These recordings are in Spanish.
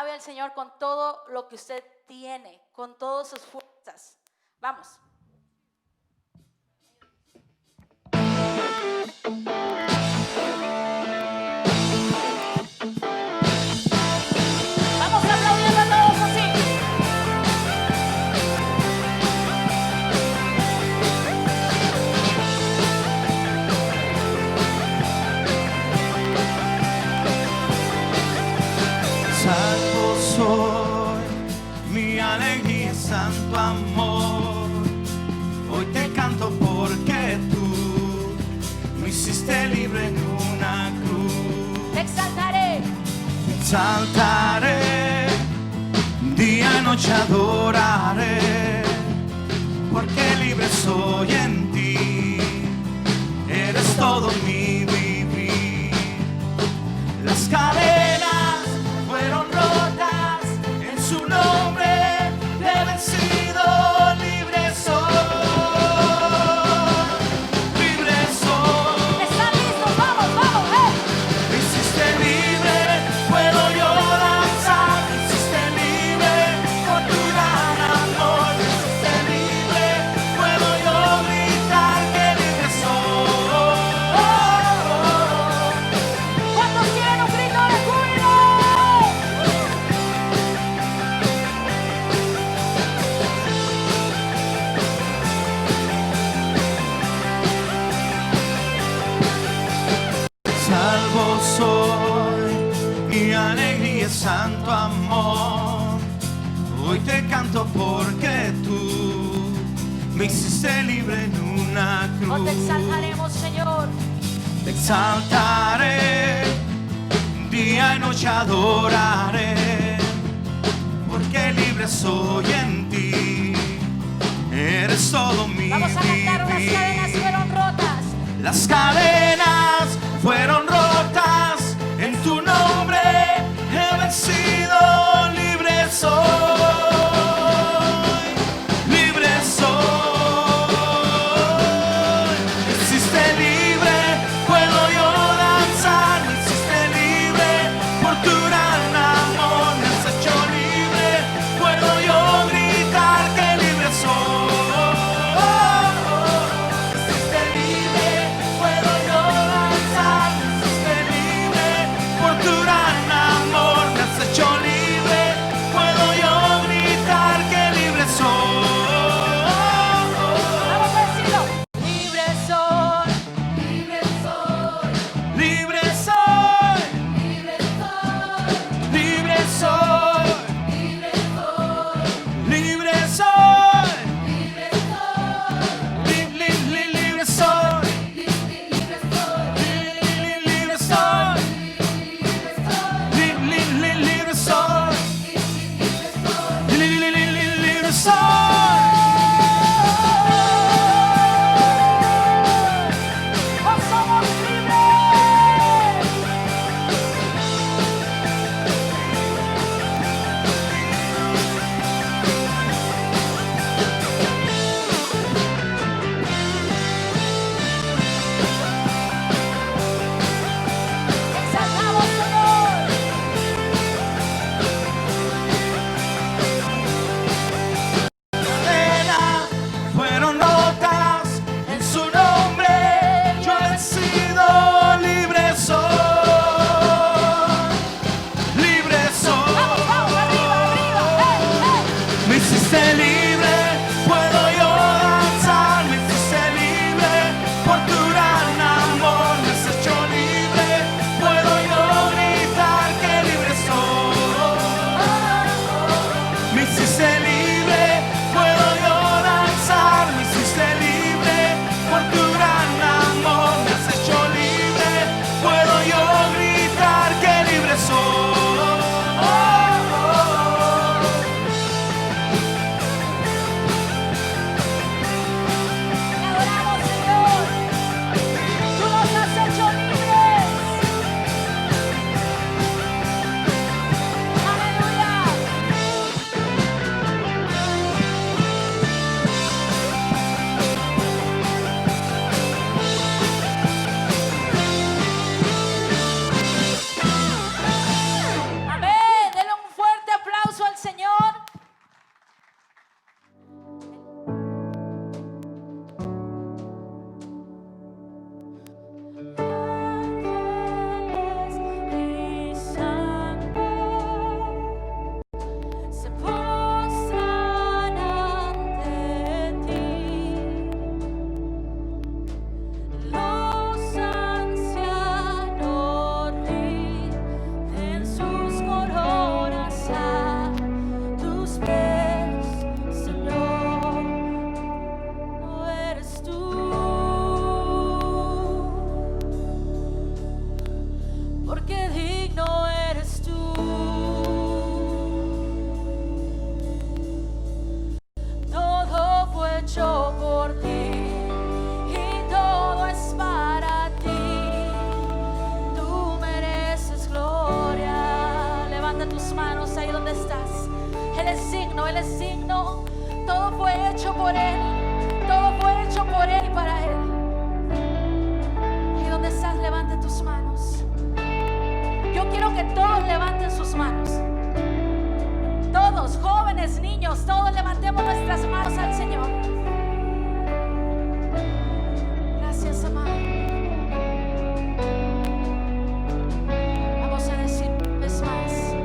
alabe al Señor con todo lo que usted tiene, con todas sus fuerzas. Vamos. Vamos aplaudiendo a todos así. Salvo soy, mi alegría, santo amor. Hoy te canto porque tú me hiciste libre en una cruz. Te exaltaré. Te exaltaré, día y noche adoraré, porque libre soy en ti. Eres todo mi vivir. Las cadenas fueron rotas, en su nombre he vencido, libre soy, libre soy. ¿Están listos? Vamos, vamos, Me hiciste libre, puedo yo danzar, me hiciste libre, por tu gran amor, me hiciste libre, puedo yo gritar que libre soy. ¿Cuántos quieren un grito de júbilo? Salvo soy, mi alegría, santo amor. Hoy te canto porque tú me hiciste libre en una cruz. Oh, te exaltaremos, Señor. Te exaltaré, día y noche adoraré, porque libre soy en ti. Eres todo mi Vamos a cantar. Unas cadenas vivir. fueron rotas. Las cadenas fueron rotas, en tu nombre he vencido, libre soy, libre soy. Me hiciste libre, puedo yo danzar, me hiciste libre, por tu gran amor me has hecho libre, puedo yo gritar que libre soy. Por tu gran amor me has hecho libre, puedo yo gritar que libre soy. Vamos a decirlo. Libre soy. Libre soy, libre soy, libre soy, libre soy, libre soy, libre soy. Libre soy, libre soy. ¡Oh, somos libres! Exaltamos, Señor. Cadenas fueron rotas, en su nombre yo he vencido, libre soy, libre soy. Vamos, vamos, arriba, arriba. Me hiciste libre, puedo yo danzar, me hiciste libre, por tu gran amor me has hecho libre, puedo yo gritar que libre soy. Me hiciste libre, puedo yo danzar, me hiciste libre, por tu gran amor me has hecho libre, puedo yo gritar que libre soy. Él es digno. Todo fue hecho por Él. Todo fue hecho por Él y para Él. Y donde estás, levante tus manos. Yo quiero que todos levanten sus manos. Todos, jóvenes, niños, todos levantemos nuestras manos al Señor. Gracias, amado. Vamos a decir una vez más.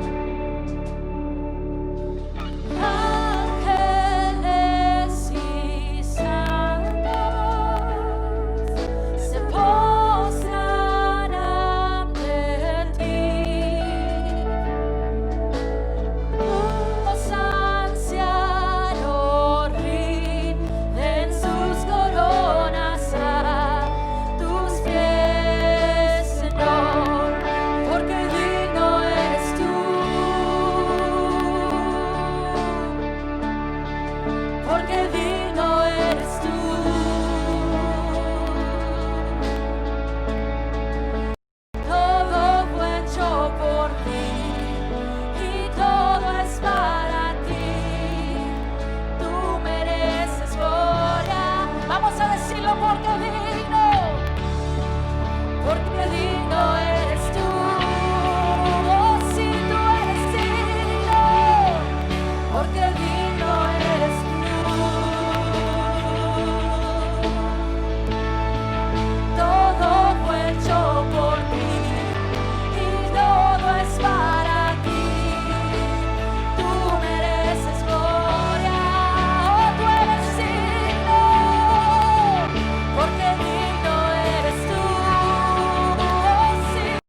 Ángeles y santos se postran ante ti. Los ancianos rinden sus coronas a tus pies, Señor, porque digno eres tú. Porque digno eres tú. Todo fue hecho por ti y todo es para ti. Tú mereces gloria. Vamos a decirlo, porque digno eres tú. Oh, sí, tú eres digno, porque digno eres tú. Todo fue hecho por ti y todo es para ti. Tú mereces gloria. Oh, tú eres digno, porque digno eres tú. Oh, sí,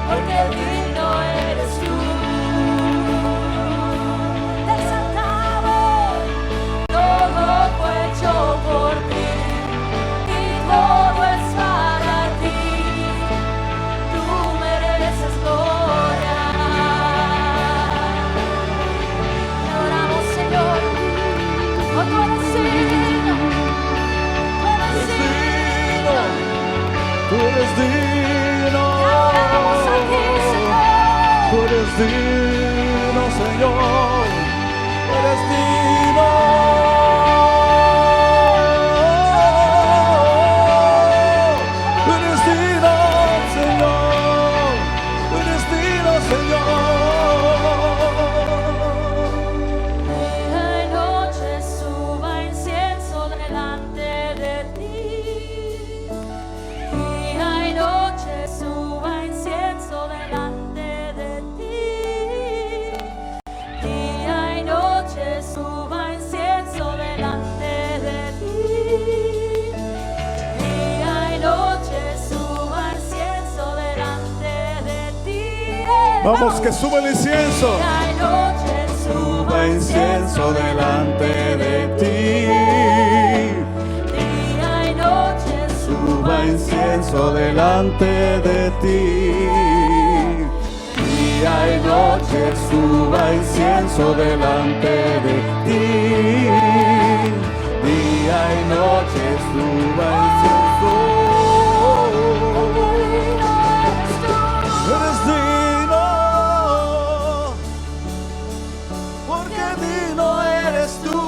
porque digno eres tú. Te exaltamos. Todo fue hecho por ti y todo es para ti. Tú mereces gloria. Te adoramos, Señor. Oh, tú eres digno. Tú eres digno. Tú eres digno. Te adoramos a ti, Señor. Tú eres digno, Señor. Eres digno. Tú eres digno, Señor. Tú eres digno, Señor. Día y noche suba incienso delante de ti. Día y noche suba incienso delante de ti. Día y noche suba incienso delante de ti. Día y noche suba incienso delante de ti. Vamos, que sube el incienso. Día y noche Suba incienso delante de ti. Día y noche Suba incienso delante de ti. Día y noche suba incienso delante de ti. Día y noche suba incienso. Eres digno, porque digno eres tú.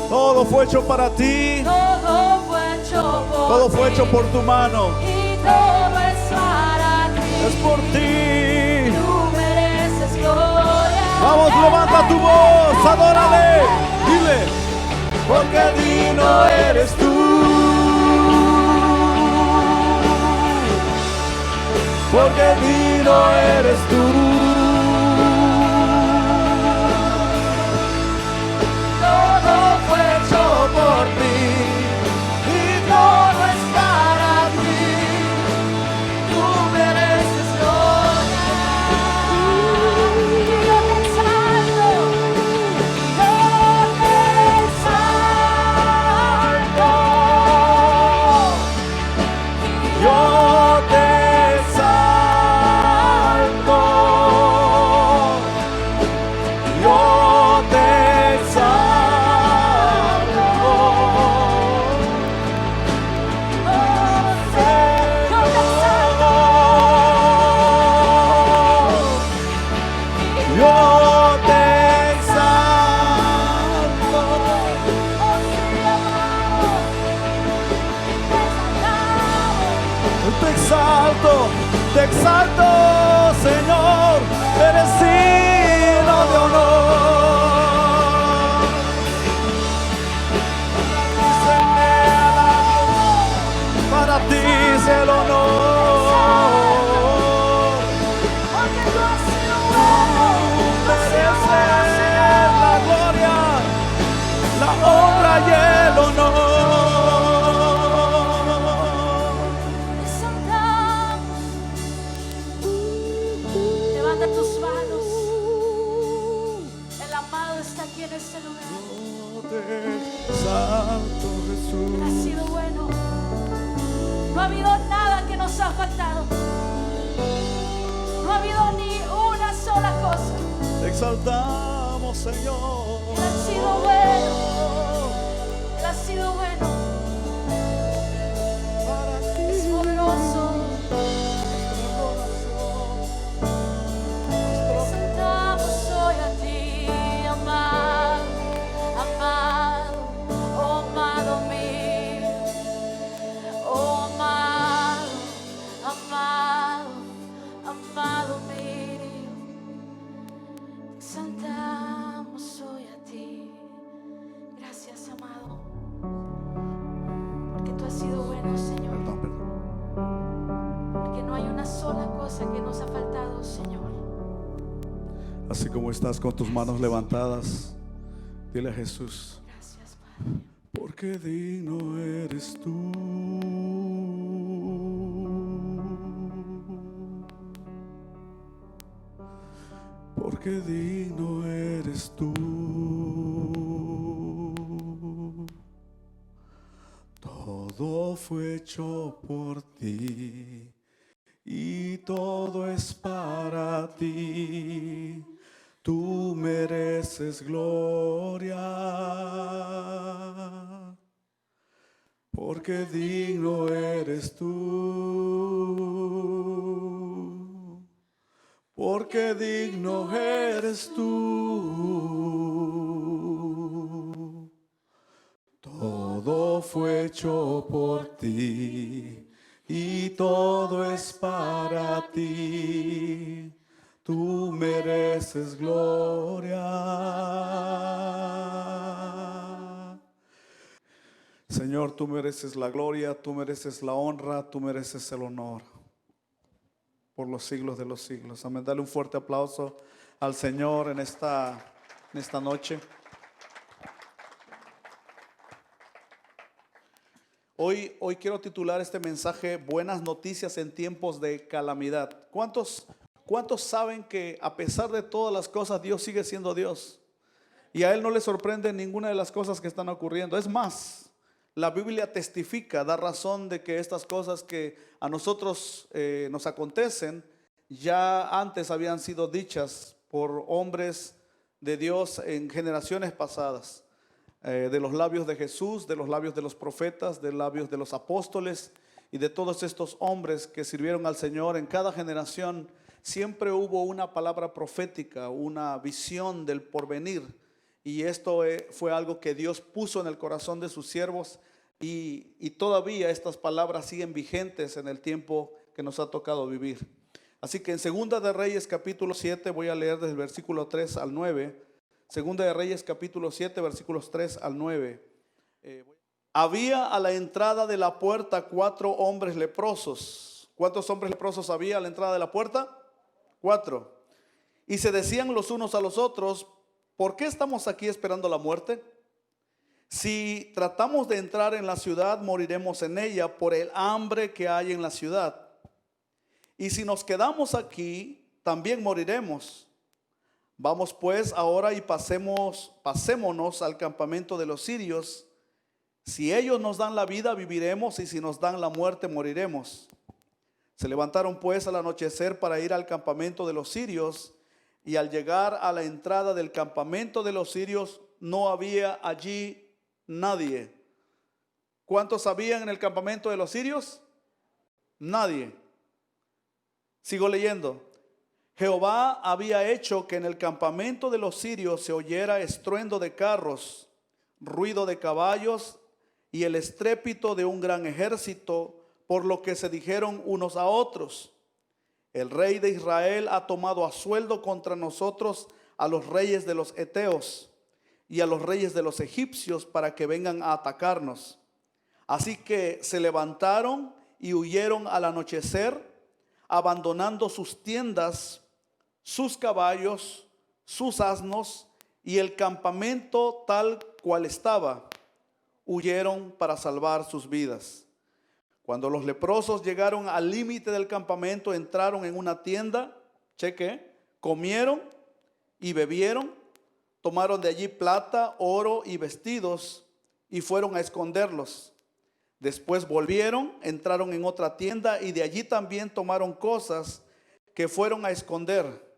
Todo fue hecho para ti, Todo fue hecho por todo fue hecho por tu mano. y todo es para ti. Es por ti. Tú mereces gloria. Vamos, levanta tu voz, adórale, dile, porque digno eres tú. Porque digno eres tú. Todo fue hecho por ti y todo es para ti. Tú mereces gloria. Yo te exalto. Yo te exalto. Yo te exalto. aquí en este lugar. Yo te exalto, Él ha Jesús. sido bueno. No ha habido nada que nos ha faltado. No ha habido ni una sola cosa. Te exaltamos, Señor. Él ha sido bueno. Él ha sido bueno. Para ti, Es poderoso. Exaltamos hoy a ti, amado, amado, oh amado mío, oh amado, amado, amado mío. Exaltamos hoy a ti. Gracias, amado, porque tú has sido bueno, Señor. Perdón, perdón. Porque no hay una sola cosa que nos ha faltado, Señor. Así como estás con tus manos levantadas, dile a Jesús, Gracias, Padre. porque digno eres tú. Porque digno eres tú. Todo fue hecho por ti y todo es para ti. Tú mereces gloria, porque digno eres tú, porque digno eres tú. Todo fue hecho por ti y todo es para ti. Tú mereces gloria. Señor, tú mereces la gloria, tú mereces la honra, tú mereces el honor por los siglos de los siglos. Amén. Dale un fuerte aplauso al Señor en esta noche. Hoy quiero titular este mensaje: Buenas noticias en tiempos de calamidad. ¿Cuántos saben que a pesar de todas las cosas Dios sigue siendo Dios? Y a Él no le sorprende ninguna de las cosas que están ocurriendo. Es más, la Biblia testifica, da razón de que estas cosas que a nosotros nos acontecen ya antes habían sido dichas por hombres de Dios en generaciones pasadas. De los labios de Jesús, de los labios de los profetas, de los labios de los apóstoles y de todos estos hombres que sirvieron al Señor. En cada generación siempre hubo una palabra profética, una visión del porvenir, y esto fue algo que Dios puso en el corazón de sus siervos, y todavía estas palabras siguen vigentes en el tiempo que nos ha tocado vivir. Así que en Segunda de Reyes capítulo 7 voy a leer desde el versículo 3 al 9. Segunda de Reyes capítulo 7 versículos 3 al 9. Había a la entrada de la puerta 4 hombres leprosos. ¿Cuántos hombres leprosos había a la entrada de la puerta? 4. Y se decían los unos a los otros: ¿por qué estamos aquí esperando la muerte? Si tratamos de entrar en la ciudad, moriremos en ella por el hambre que hay en la ciudad. Y si nos quedamos aquí, también moriremos. Vamos pues ahora y pasémonos al campamento de los sirios. Si ellos nos dan la vida, viviremos, y si nos dan la muerte, moriremos. Se levantaron pues al anochecer para ir al campamento de los sirios, y al llegar a la entrada del campamento de los sirios, no había allí nadie. ¿Cuántos habían en el campamento de los sirios? Nadie. Sigo leyendo. Jehová había hecho que en el campamento de los sirios se oyera estruendo de carros, ruido de caballos y el estrépito de un gran ejército, por lo que se dijeron unos a otros: el rey de Israel ha tomado a sueldo contra nosotros a los reyes de los heteos y a los reyes de los egipcios para que vengan a atacarnos. Así que se levantaron y huyeron al anochecer, abandonando sus tiendas, sus caballos, sus asnos y el campamento tal cual estaba. Huyeron para salvar sus vidas. Cuando los leprosos llegaron al límite del campamento, entraron en una tienda, comieron y bebieron, tomaron de allí plata, oro y vestidos y fueron a esconderlos. Después volvieron, entraron en otra tienda y de allí también tomaron cosas que fueron a esconder.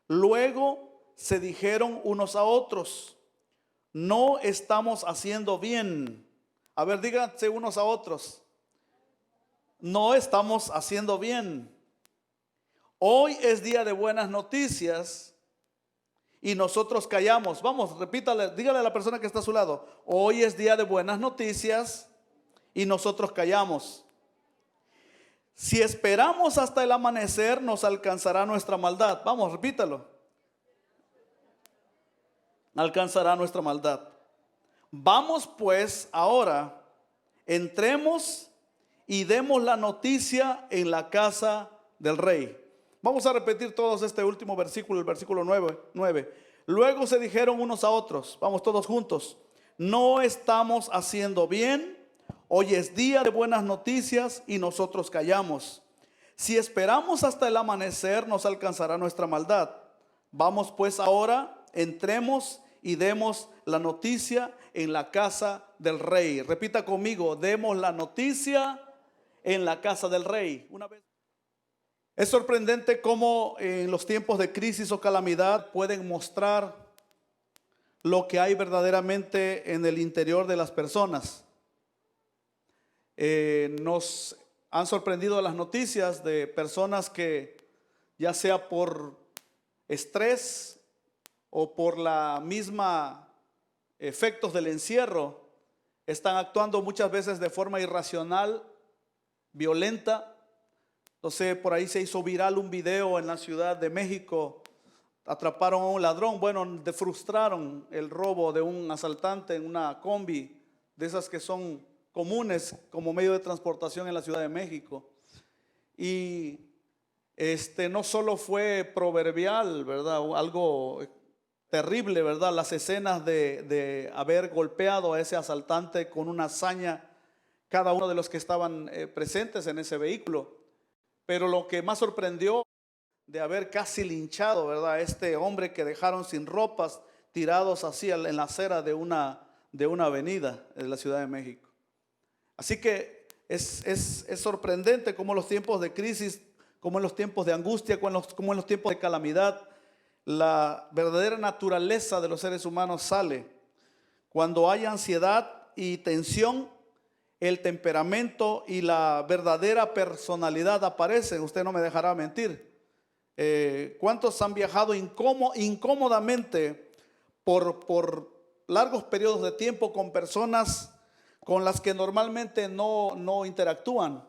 Luego se dijeron unos a otros: no estamos haciendo bien. A ver, díganse unos a otros: no estamos haciendo bien. Hoy es día de buenas noticias y nosotros callamos. Vamos, repítale, dígale a la persona que está a su lado: hoy es día de buenas noticias y nosotros callamos. Si esperamos hasta el amanecer, nos alcanzará nuestra maldad. Vamos, repítalo. Alcanzará nuestra maldad. Vamos pues ahora, entremos y demos la noticia en la casa del rey. Vamos a repetir todos este último versículo, el versículo 9. Luego se dijeron unos a otros, vamos todos juntos: no estamos haciendo bien. Hoy es día de buenas noticias y nosotros callamos. Si esperamos hasta el amanecer, nos alcanzará nuestra maldad. Vamos pues ahora, entremos y demos la noticia en la casa del rey. Repita conmigo: demos la noticia en la casa del rey. Una vez. Es sorprendente cómo en los tiempos de crisis o calamidad pueden mostrar lo que hay verdaderamente en el interior de las personas. Nos han sorprendido las noticias de personas que, ya sea por estrés o por la misma efectos del encierro, están actuando muchas veces de forma irracional, violenta. Entonces por ahí se hizo viral un video en la Ciudad de México. Atraparon a un ladrón, frustraron el robo de un asaltante en una combi, de esas que son comunes como medio de transportación en la Ciudad de México. Y no solo fue proverbial, ¿verdad? Algo terrible, ¿verdad? Las escenas de haber golpeado a ese asaltante con una hazaña, cada uno de los que estaban presentes en ese vehículo. Pero lo que más sorprendió, de haber casi linchado, ¿verdad?, a este hombre que dejaron sin ropas, tirados así en la acera de una avenida de la Ciudad de México. Así que es sorprendente cómo en los tiempos de crisis, como en los tiempos de angustia, como en los tiempos de calamidad, la verdadera naturaleza de los seres humanos sale. Cuando hay ansiedad y tensión, el temperamento y la verdadera personalidad aparecen. Usted no me dejará mentir. ¿Cuántos han viajado incómodamente por largos periodos de tiempo con personas con las que normalmente no interactúan?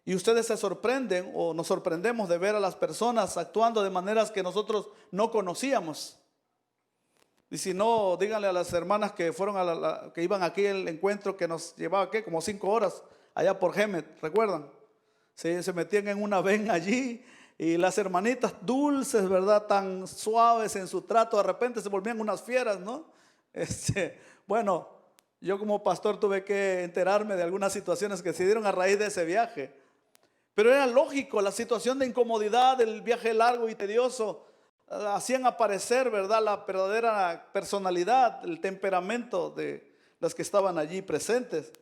Y ustedes se sorprenden o nos sorprendemos de ver a las personas actuando de maneras que nosotros no conocíamos. Y si no, díganle a las hermanas que fueron que iban aquí al encuentro que nos llevaba como 5 horas allá por Gemet, ¿recuerdan? Sí, se metían en una ven allí y las hermanitas dulces, ¿verdad?, tan suaves en su trato, de repente se volvían unas fieras, ¿no? Bueno, yo como pastor tuve que enterarme de algunas situaciones que se dieron a raíz de ese viaje. Pero era lógico, la situación de incomodidad, el viaje largo y tedioso, hacían aparecer, ¿verdad?, la verdadera personalidad, el temperamento de los que estaban allí presentes.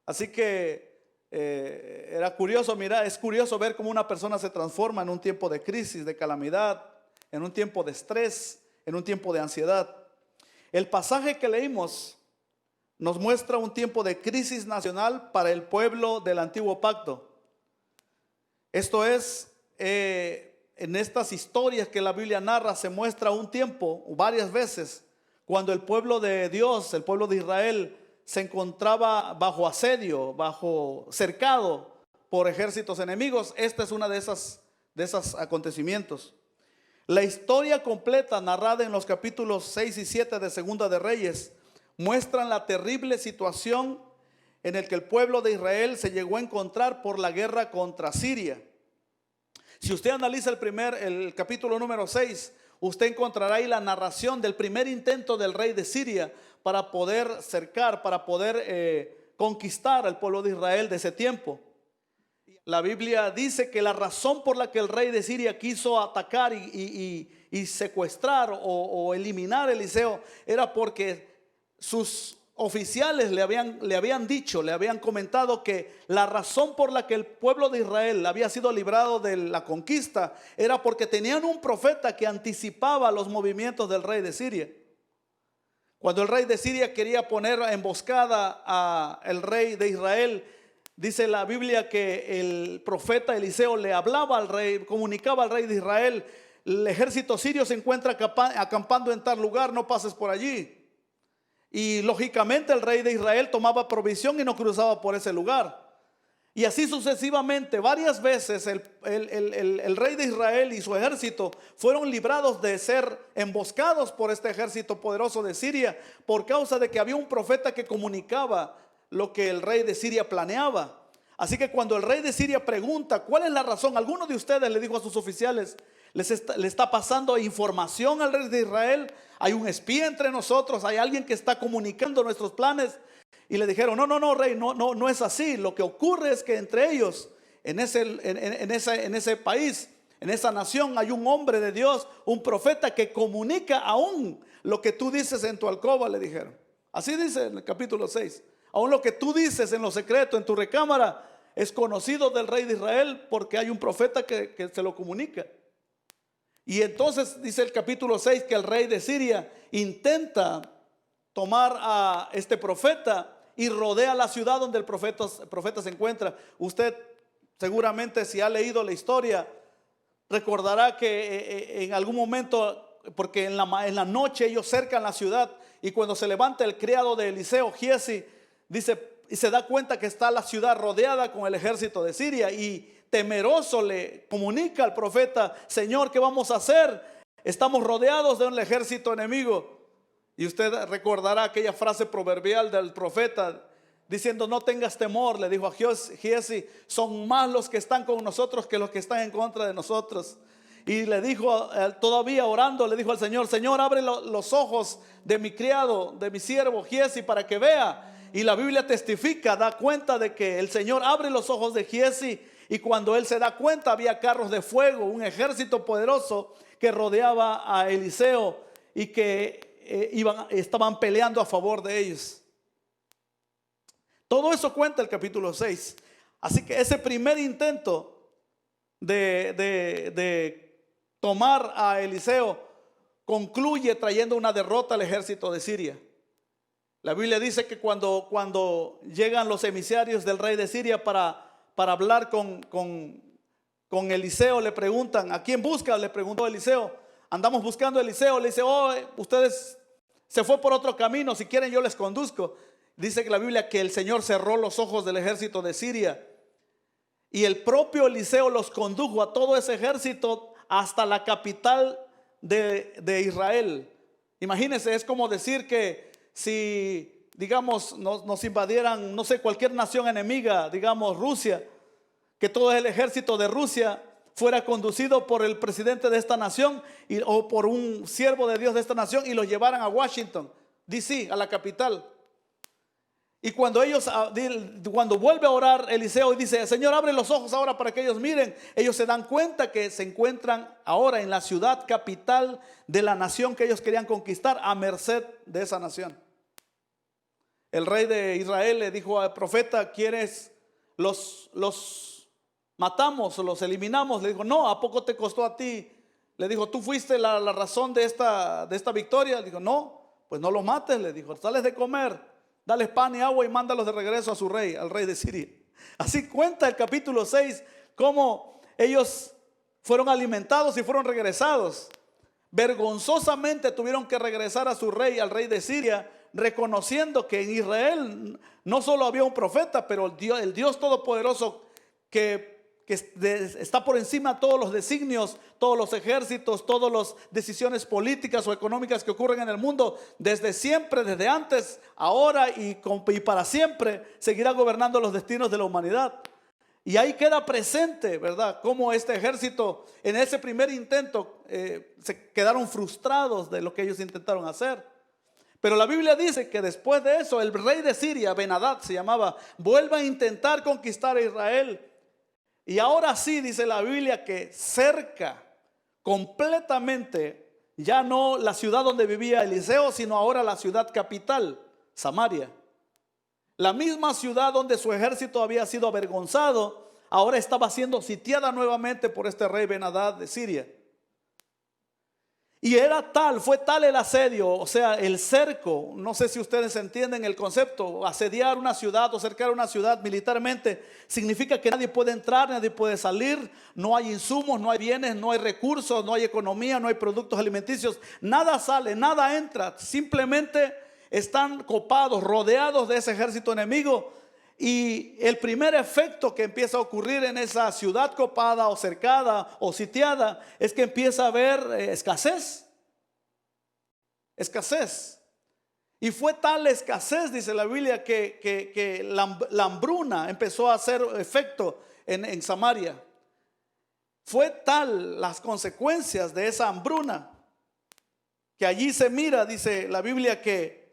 Así que era curioso, es curioso ver cómo una persona se transforma en un tiempo de crisis, de calamidad, en un tiempo de estrés, en un tiempo de ansiedad. El pasaje que leímos nos muestra un tiempo de crisis nacional para el pueblo del antiguo pacto. Esto es, en estas historias que la Biblia narra, se muestra un tiempo, varias veces, cuando el pueblo de Dios, el pueblo de Israel, se encontraba bajo asedio, cercado por ejércitos enemigos. Esta es una de esos acontecimientos. La historia completa, narrada en los capítulos 6 y 7 de Segunda de Reyes, muestran la terrible situación en el que el pueblo de Israel se llegó a encontrar por la guerra contra Siria. Si usted analiza el capítulo número 6, usted encontrará ahí la narración del primer intento del rey de Siria para poder cercar, para poder conquistar al pueblo de Israel de ese tiempo. La Biblia dice que la razón por la que el rey de Siria quiso atacar y secuestrar o eliminar a Eliseo era porque sus oficiales le habían dicho, le habían comentado que la razón por la que el pueblo de Israel había sido librado de la conquista era porque tenían un profeta que anticipaba los movimientos del rey de Siria. Cuando el rey de Siria quería poner emboscada al rey de Israel, dice la Biblia que el profeta Eliseo le hablaba al rey, comunicaba al rey de Israel: el ejército sirio se encuentra acampando en tal lugar, no pases por allí. Y lógicamente el rey de Israel tomaba provisión y no cruzaba por ese lugar. Y así sucesivamente, varias veces el rey de Israel y su ejército fueron librados de ser emboscados por este ejército poderoso de Siria, por causa de que había un profeta que comunicaba lo que el rey de Siria planeaba. Así que cuando el rey de Siria pregunta cuál es la razón, alguno de ustedes le dijo a sus oficiales: le está pasando información al rey de Israel, hay un espía entre nosotros, hay alguien que está comunicando nuestros planes. Y le dijeron: no, rey, no es así. Lo que ocurre es que entre ellos, en ese país, en esa nación, hay un hombre de Dios, un profeta que comunica aún lo que tú dices en tu alcoba, le dijeron. Así dice en el capítulo 6. Aún lo que tú dices en lo secreto, en tu recámara, es conocido del rey de Israel, porque hay un profeta que se lo comunica. Y entonces dice el capítulo 6 que el rey de Siria intenta tomar a este profeta y rodea la ciudad donde el profeta se encuentra. Usted seguramente, si ha leído la historia, recordará que en algún momento, porque en la noche ellos cercan la ciudad, y cuando se levanta el criado de Eliseo, Giesi, dice, y se da cuenta que está la ciudad rodeada con el ejército de Siria, y temeroso le comunica al profeta: Señor, ¿qué vamos a hacer? Estamos rodeados de un ejército enemigo. Y usted recordará aquella frase proverbial del profeta diciendo: no tengas temor, le dijo a Giesi, son más los que están con nosotros que los que están en contra de nosotros. Y le dijo, todavía orando, le dijo al Señor: Señor, abre los ojos de mi criado, de mi siervo Giesi, para que vea. Y la Biblia testifica, da cuenta de que el Señor abre los ojos de Giesi, y cuando él se da cuenta, había carros de fuego, un ejército poderoso que rodeaba a Eliseo y que estaban peleando a favor de ellos. Todo eso cuenta el capítulo 6. Así que ese primer intento de tomar a Eliseo concluye trayendo una derrota al ejército de Siria. La Biblia dice que cuando llegan los emisarios del rey de Siria para hablar con Eliseo, le preguntan: ¿a quién busca? Le preguntó Eliseo. Andamos buscando a Eliseo. Le dice: ustedes se fue por otro camino, si quieren yo les conduzco. Dice que la Biblia que el Señor cerró los ojos del ejército de Siria, y el propio Eliseo los condujo a todo ese ejército hasta la capital de Israel. Imagínense, es como decir que si, digamos, nos invadieran, no sé, cualquier nación enemiga, digamos Rusia, que todo el ejército de Rusia fuera conducido por el presidente de esta nación o por un siervo de Dios de esta nación, y los llevaran a Washington, D.C., a la capital. Y cuando vuelve a orar Eliseo y dice: Señor, abre los ojos ahora para que ellos miren, ellos se dan cuenta que se encuentran ahora en la ciudad capital de la nación que ellos querían conquistar, a merced de esa nación. El rey de Israel le dijo al profeta: ¿quieres los matamos o los eliminamos? Le dijo: no, ¿a poco te costó a ti? Le dijo: ¿tú fuiste la razón de esta victoria? Le dijo: no, pues no los mates. Le dijo: dales de comer, dales pan y agua y mándalos de regreso a su rey, al rey de Siria. Así cuenta el capítulo 6 cómo ellos fueron alimentados y fueron regresados. Vergonzosamente tuvieron que regresar a su rey, al rey de Siria, reconociendo que en Israel no solo había un profeta, pero el Dios Todopoderoso que está por encima de todos los designios, todos los ejércitos, todas las decisiones políticas o económicas que ocurren en el mundo, desde siempre, desde antes, ahora y para siempre, seguirá gobernando los destinos de la humanidad. Y ahí queda presente, ¿verdad?, cómo este ejército en ese primer intento se quedaron frustrados de lo que ellos intentaron hacer. Pero la Biblia dice que después de eso, el rey de Siria, Ben-Hadad se llamaba, vuelve a intentar conquistar a Israel. Y ahora sí dice la Biblia que cerca completamente, ya no la ciudad donde vivía Eliseo, sino ahora la ciudad capital, Samaria. La misma ciudad donde su ejército había sido avergonzado, ahora estaba siendo sitiada nuevamente por este rey Ben-Hadad de Siria. Y fue tal el asedio, o sea, el cerco, no sé si ustedes entienden el concepto, asediar una ciudad o cercar una ciudad militarmente significa que nadie puede entrar, nadie puede salir, no hay insumos, no hay bienes, no hay recursos, no hay economía, no hay productos alimenticios, nada sale, nada entra, simplemente están copados, rodeados de ese ejército enemigo. Y el primer efecto que empieza a ocurrir en esa ciudad copada o cercada o sitiada es que empieza a haber escasez. Escasez. Y fue tal escasez, dice la Biblia, que la hambruna empezó a hacer efecto en Samaria. Fue tal las consecuencias de esa hambruna que allí se mira, dice la Biblia, que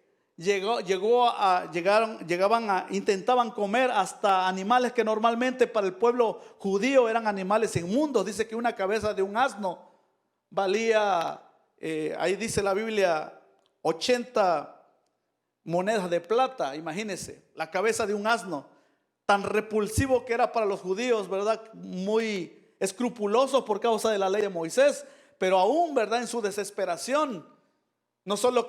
intentaban comer hasta animales que normalmente para el pueblo judío eran animales inmundos. Dice que una cabeza de un asno valía, ahí dice la Biblia, 80 monedas de plata. Imagínense, la cabeza de un asno, tan repulsivo que era para los judíos, ¿verdad? Muy escrupulosos por causa de la ley de Moisés, pero aún, ¿verdad? En su desesperación, no solo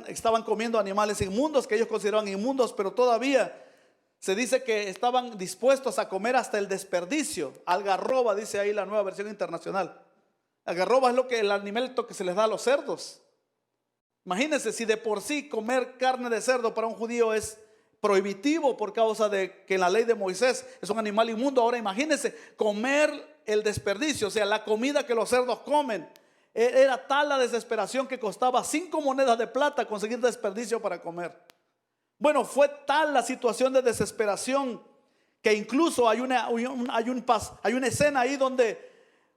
estaban comiendo animales inmundos que ellos consideraban inmundos, pero todavía se dice que estaban dispuestos a comer hasta el desperdicio. Algarroba, dice ahí la Nueva Versión Internacional. Algarroba es el alimento que se les da a los cerdos. Imagínense, si de por sí comer carne de cerdo para un judío es prohibitivo por causa de que en la ley de Moisés es un animal inmundo, ahora imagínense comer el desperdicio, o sea, la comida que los cerdos comen. Era tal la desesperación que costaba 5 monedas de plata conseguir desperdicio para comer. Bueno, fue tal la situación de desesperación que incluso hay una escena ahí donde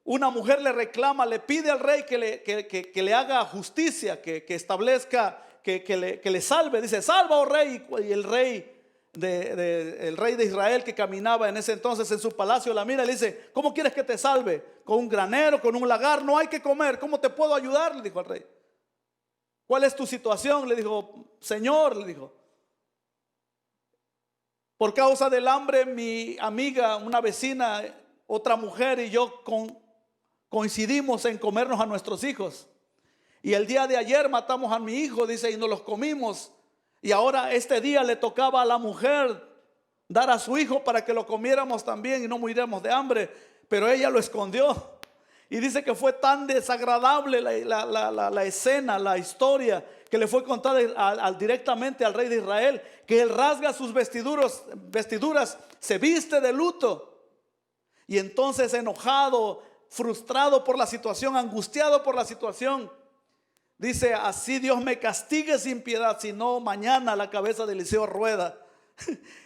una mujer le reclama, le pide al rey que le haga justicia, que establezca, que le salve. Dice: salva, oh rey. Y el rey de Israel, que caminaba en ese entonces en su palacio, la mira y le dice: ¿cómo quieres que te salve? ¿Con un granero, con un lagar? No hay que comer. ¿Cómo te puedo ayudar?, le dijo al rey. ¿Cuál es tu situación?, le dijo. Señor, le dijo, por causa del hambre, mi amiga, una vecina, otra mujer y yo coincidimos en comernos a nuestros hijos. Y el día de ayer matamos a mi hijo, dice, y nos los comimos. Y ahora este día le tocaba a la mujer dar a su hijo para que lo comiéramos también y no muriéramos de hambre, pero ella lo escondió. Y dice que fue tan desagradable la escena, la historia que le fue contada directamente al rey de Israel, que él rasga sus vestiduras, se viste de luto. Y entonces, enojado, frustrado por la situación, angustiado por la situación, dice: así Dios me castigue sin piedad, si no mañana la cabeza de Eliseo rueda.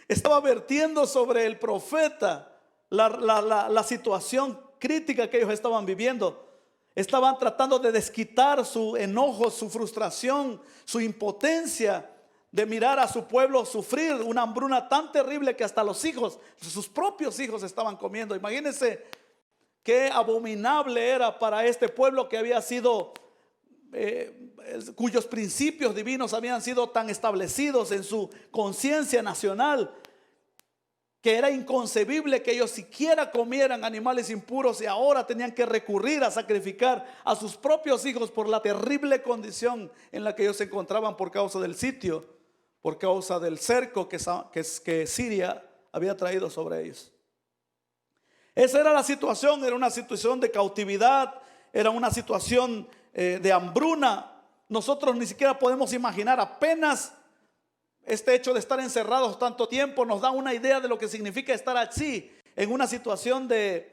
Estaba vertiendo sobre el profeta la situación crítica que ellos estaban viviendo. Estaban tratando de desquitar su enojo, su frustración, su impotencia de mirar a su pueblo sufrir una hambruna tan terrible que hasta los hijos, sus propios hijos, estaban comiendo. Imagínense qué abominable era para este pueblo que había sido cuyos principios divinos habían sido tan establecidos en su conciencia nacional, que era inconcebible que ellos siquiera comieran animales impuros, y ahora tenían que recurrir a sacrificar a sus propios hijos por la terrible condición en la que ellos se encontraban por causa del sitio, por causa del cerco que Siria había traído sobre ellos. Esa era la situación, era una situación de cautividad, era una situación de hambruna. Nosotros ni siquiera podemos imaginar, apenas este hecho de estar encerrados tanto tiempo nos da una idea de lo que significa estar así, en una situación de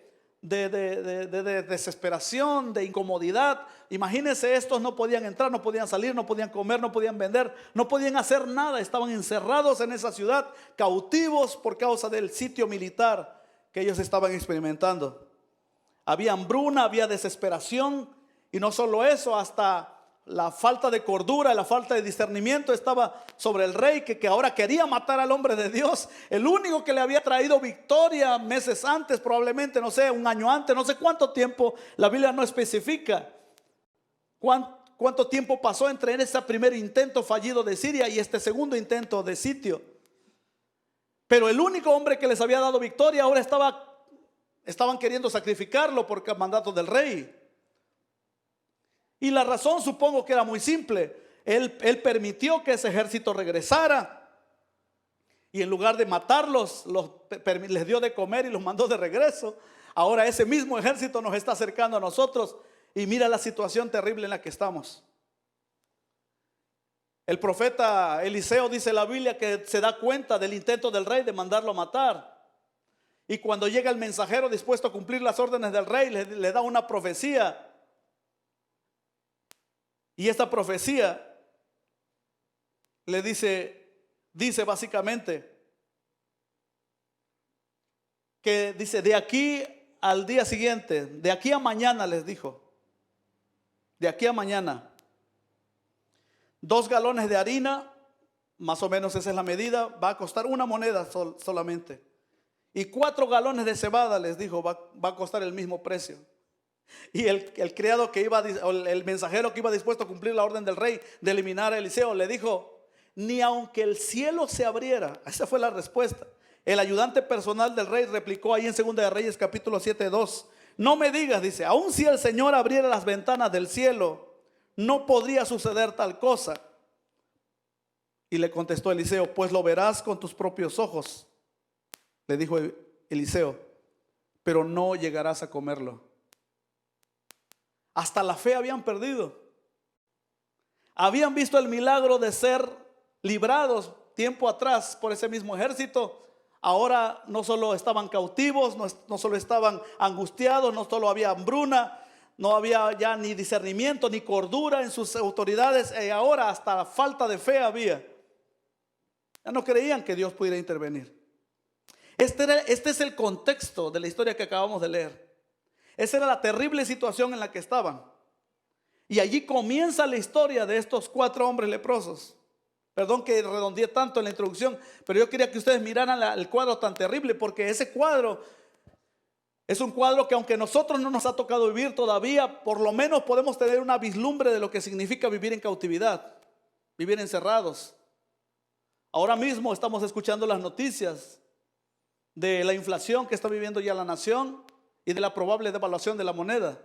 desesperación, de incomodidad. Imagínense, estos no podían entrar, no podían salir, no podían comer, no podían vender, no podían hacer nada. Estaban encerrados en esa ciudad, cautivos por causa del sitio militar que ellos estaban experimentando. Había hambruna, había desesperación, y no solo eso, hasta la falta de cordura, la falta de discernimiento estaba sobre el rey que ahora quería matar al hombre de Dios. El único que le había traído victoria meses antes, probablemente, no sé, un año antes, no sé cuánto tiempo, la Biblia no especifica cuánto tiempo pasó entre ese primer intento fallido de Siria y este segundo intento de sitio. Pero el único hombre que les había dado victoria ahora estaban queriendo sacrificarlo por mandato del rey. Y la razón supongo que era muy simple. Él permitió que ese ejército regresara. Y en lugar de matarlos, les dio de comer y los mandó de regreso. Ahora ese mismo ejército nos está acercando a nosotros. Y mira la situación terrible en la que estamos. El profeta Eliseo, dice la Biblia, que se da cuenta del intento del rey de mandarlo a matar. Y cuando llega el mensajero dispuesto a cumplir las órdenes del rey, le da una profecía. Y esta profecía le dice básicamente que dice: de aquí al día siguiente, de aquí a mañana, les dijo, de aquí a mañana, 2 galones de harina, más o menos esa es la medida, va a costar una moneda solamente. Y 4 galones de cebada, les dijo, va a costar el mismo precio. Y el criado que iba, el mensajero que iba dispuesto a cumplir la orden del rey de eliminar a Eliseo, le dijo: ni aunque el cielo se abriera. Esa fue la respuesta. El ayudante personal del rey replicó ahí en 2 de Reyes capítulo 7:2: no me digas, dice, aun si el Señor abriera las ventanas del cielo, no podría suceder tal cosa. Y le contestó Eliseo: pues lo verás con tus propios ojos. Le dijo Eliseo: pero no llegarás a comerlo. Hasta la fe habían perdido. Habían visto el milagro de ser librados tiempo atrás por ese mismo ejército. Ahora no solo estaban cautivos, no solo estaban angustiados, no solo había hambruna, no había ya ni discernimiento ni cordura en sus autoridades. Y ahora hasta falta de fe había. Ya no creían que Dios pudiera intervenir. Este es el contexto de la historia que acabamos de leer. Esa era la terrible situación en la que estaban. Y allí comienza la historia de estos 4 hombres leprosos. Perdón que redondeé tanto en la introducción, pero yo quería que ustedes miraran el cuadro tan terrible, porque ese cuadro es un cuadro que, aunque a nosotros no nos ha tocado vivir todavía, por lo menos podemos tener una vislumbre de lo que significa vivir en cautividad, vivir encerrados. Ahora mismo estamos escuchando las noticias de la inflación que está viviendo ya la nación y de la probable devaluación de la moneda.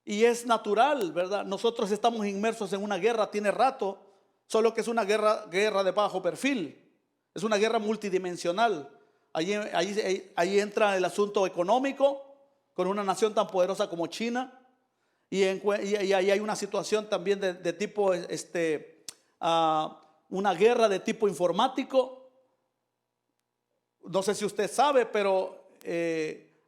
Y es natural, ¿verdad? Nosotros estamos inmersos en una guerra, tiene rato, solo que es una guerra de bajo perfil. Es una guerra multidimensional. Ahí entra el asunto económico con una nación tan poderosa como China. Y ahí hay una situación también de tipo, una guerra de tipo informático. No sé si usted sabe, pero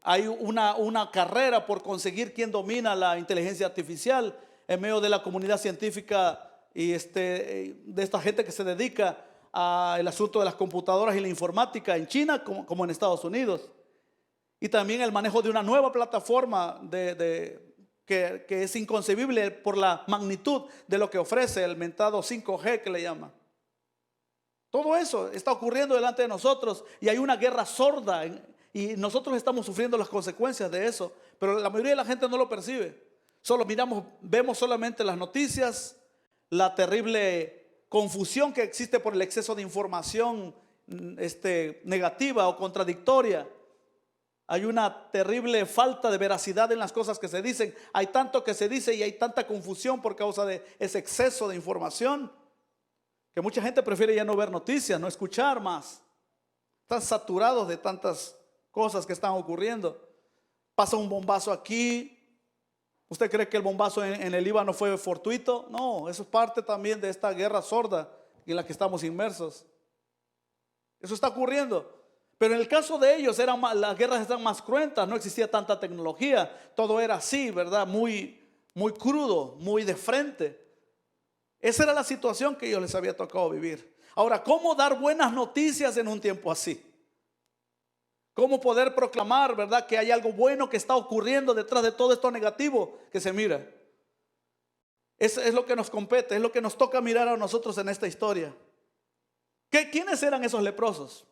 hay una carrera por conseguir quién domina la inteligencia artificial en medio de la comunidad científica y de esta gente que se dedica al asunto de las computadoras y la informática en China como en Estados Unidos. Y también el manejo de una nueva plataforma que es inconcebible por la magnitud de lo que ofrece, el mentado 5G que le llama. Todo eso está ocurriendo delante de nosotros y hay una guerra sorda y nosotros estamos sufriendo las consecuencias de eso, pero la mayoría de la gente no lo percibe. Solo vemos solamente las noticias, la terrible confusión que existe por el exceso de información negativa o contradictoria. Hay una terrible falta de veracidad en las cosas que se dicen. Hay tanto que se dice y hay tanta confusión por causa de ese exceso de información que mucha gente prefiere ya no ver noticias, no escuchar más. Están saturados de tantas cosas que están ocurriendo. Pasa un bombazo aquí. ¿Usted cree que el bombazo en el Líbano fue fortuito? No, eso es parte también de esta guerra sorda en la que estamos inmersos. Eso está ocurriendo. Pero en el caso de ellos las guerras están más cruentas, no existía tanta tecnología, todo era así, ¿verdad? Muy crudo, muy de frente. Esa era la situación que ellos les había tocado vivir. Ahora, ¿cómo dar buenas noticias en un tiempo así? ¿Cómo poder proclamar, verdad, que hay algo bueno que está ocurriendo detrás de todo esto negativo que se mira? Es lo que nos compete, es lo que nos toca mirar a nosotros en esta historia. ¿Quiénes eran esos leprosos?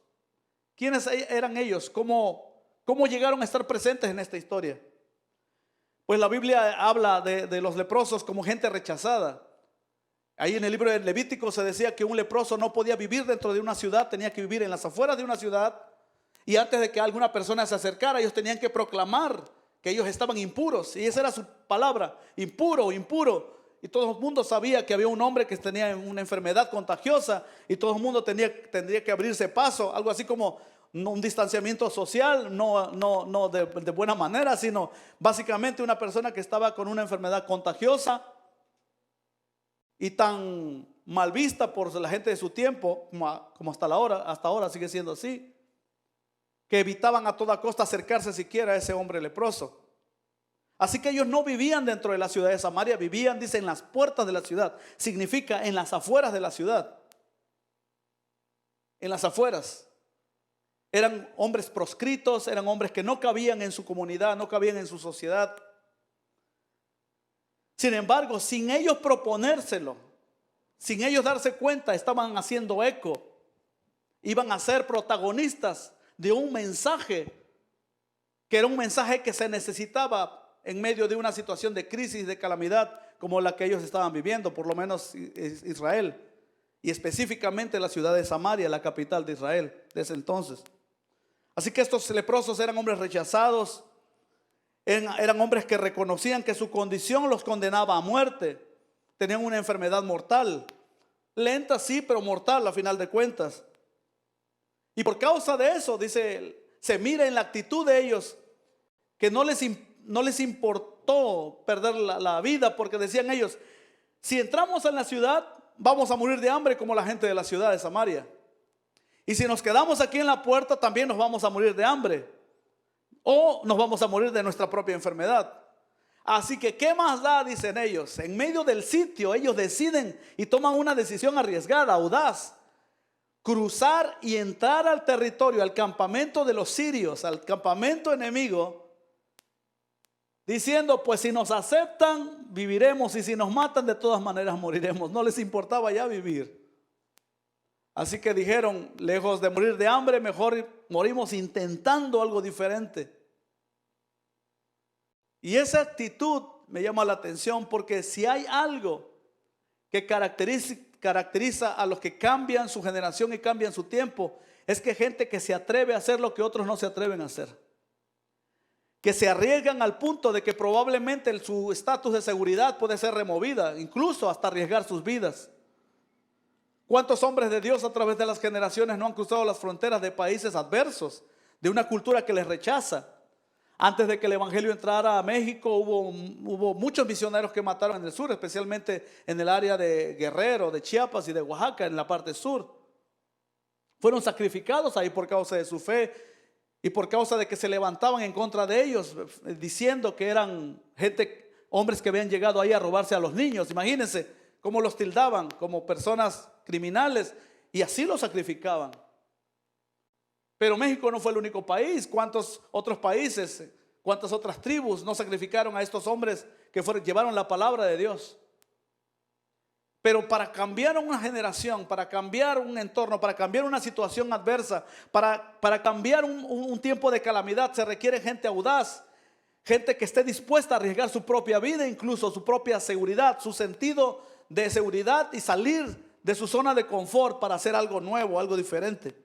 ¿Quiénes eran ellos? ¿Cómo llegaron a estar presentes en esta historia? Pues la Biblia habla de los leprosos como gente rechazada. Ahí en el libro de Levítico se decía que un leproso no podía vivir dentro de una ciudad, tenía que vivir en las afueras de una ciudad. Y antes de que alguna persona se acercara, ellos tenían que proclamar que ellos estaban impuros. Y esa era su palabra, impuro, impuro. Y todo el mundo sabía que había un hombre que tenía una enfermedad contagiosa y todo el mundo tendría que abrirse paso, algo así como un distanciamiento social, no de buena manera, sino básicamente una persona que estaba con una enfermedad contagiosa y tan mal vista por la gente de su tiempo, como hasta ahora sigue siendo así, que evitaban a toda costa acercarse siquiera a ese hombre leproso. Así que ellos no vivían dentro de la ciudad de Samaria, vivían, dice, en las puertas de la ciudad. Significa en las afueras de la ciudad. En las afueras. Eran hombres proscritos, eran hombres que no cabían en su comunidad, no cabían en su sociedad. Sin embargo, sin ellos proponérselo, sin ellos darse cuenta, estaban haciendo eco. Iban a ser protagonistas de un mensaje, que era un mensaje que se necesitaba en medio de una situación de crisis, de calamidad, como la que ellos estaban viviendo, por lo menos Israel, y específicamente la ciudad de Samaria, la capital de Israel de ese entonces. Así que estos leprosos eran hombres rechazados, eran hombres que reconocían que su condición los condenaba a muerte, tenían una enfermedad mortal, lenta sí, pero mortal a final de cuentas. Y por causa de eso, dice, se mira en la actitud de ellos que no les importó perder la vida, porque decían ellos, si entramos en la ciudad vamos a morir de hambre como la gente de la ciudad de Samaria, y si nos quedamos aquí en la puerta también nos vamos a morir de hambre, o nos vamos a morir de nuestra propia enfermedad. Así que ¿qué más da? Dicen ellos. En medio del sitio ellos deciden y toman una decisión arriesgada, audaz, cruzar y entrar al territorio, al campamento de los sirios, al campamento enemigo, diciendo, pues si nos aceptan, viviremos, y si nos matan, de todas maneras moriremos. No les importaba ya vivir. Así que dijeron, lejos de morir de hambre, mejor morimos intentando algo diferente. Y esa actitud me llama la atención, porque si hay algo que caracteriza a los que cambian su generación y cambian su tiempo, es que gente que se atreve a hacer lo que otros no se atreven a hacer, que se arriesgan al punto de que probablemente su estatus de seguridad puede ser removida, incluso hasta arriesgar sus vidas. ¿Cuántos hombres de Dios a través de las generaciones no han cruzado las fronteras de países adversos, de una cultura que les rechaza? Antes de que el evangelio entrara a México, hubo muchos misioneros que mataron en el sur, especialmente en el área de Guerrero, de Chiapas y de Oaxaca, en la parte sur. Fueron sacrificados ahí por causa de su fe y por causa de que se levantaban en contra de ellos, diciendo que eran hombres que habían llegado ahí a robarse a los niños. Imagínense cómo los tildaban como personas criminales, y así los sacrificaban. Pero México no fue el único país. ¿Cuántos otros países, cuántas otras tribus no sacrificaron a estos hombres que llevaron la palabra de Dios? Pero para cambiar una generación, para cambiar un entorno, para cambiar una situación adversa, para cambiar un tiempo de calamidad, se requiere gente audaz, gente que esté dispuesta a arriesgar su propia vida, incluso su propia seguridad, su sentido de seguridad, y salir de su zona de confort para hacer algo nuevo, algo diferente.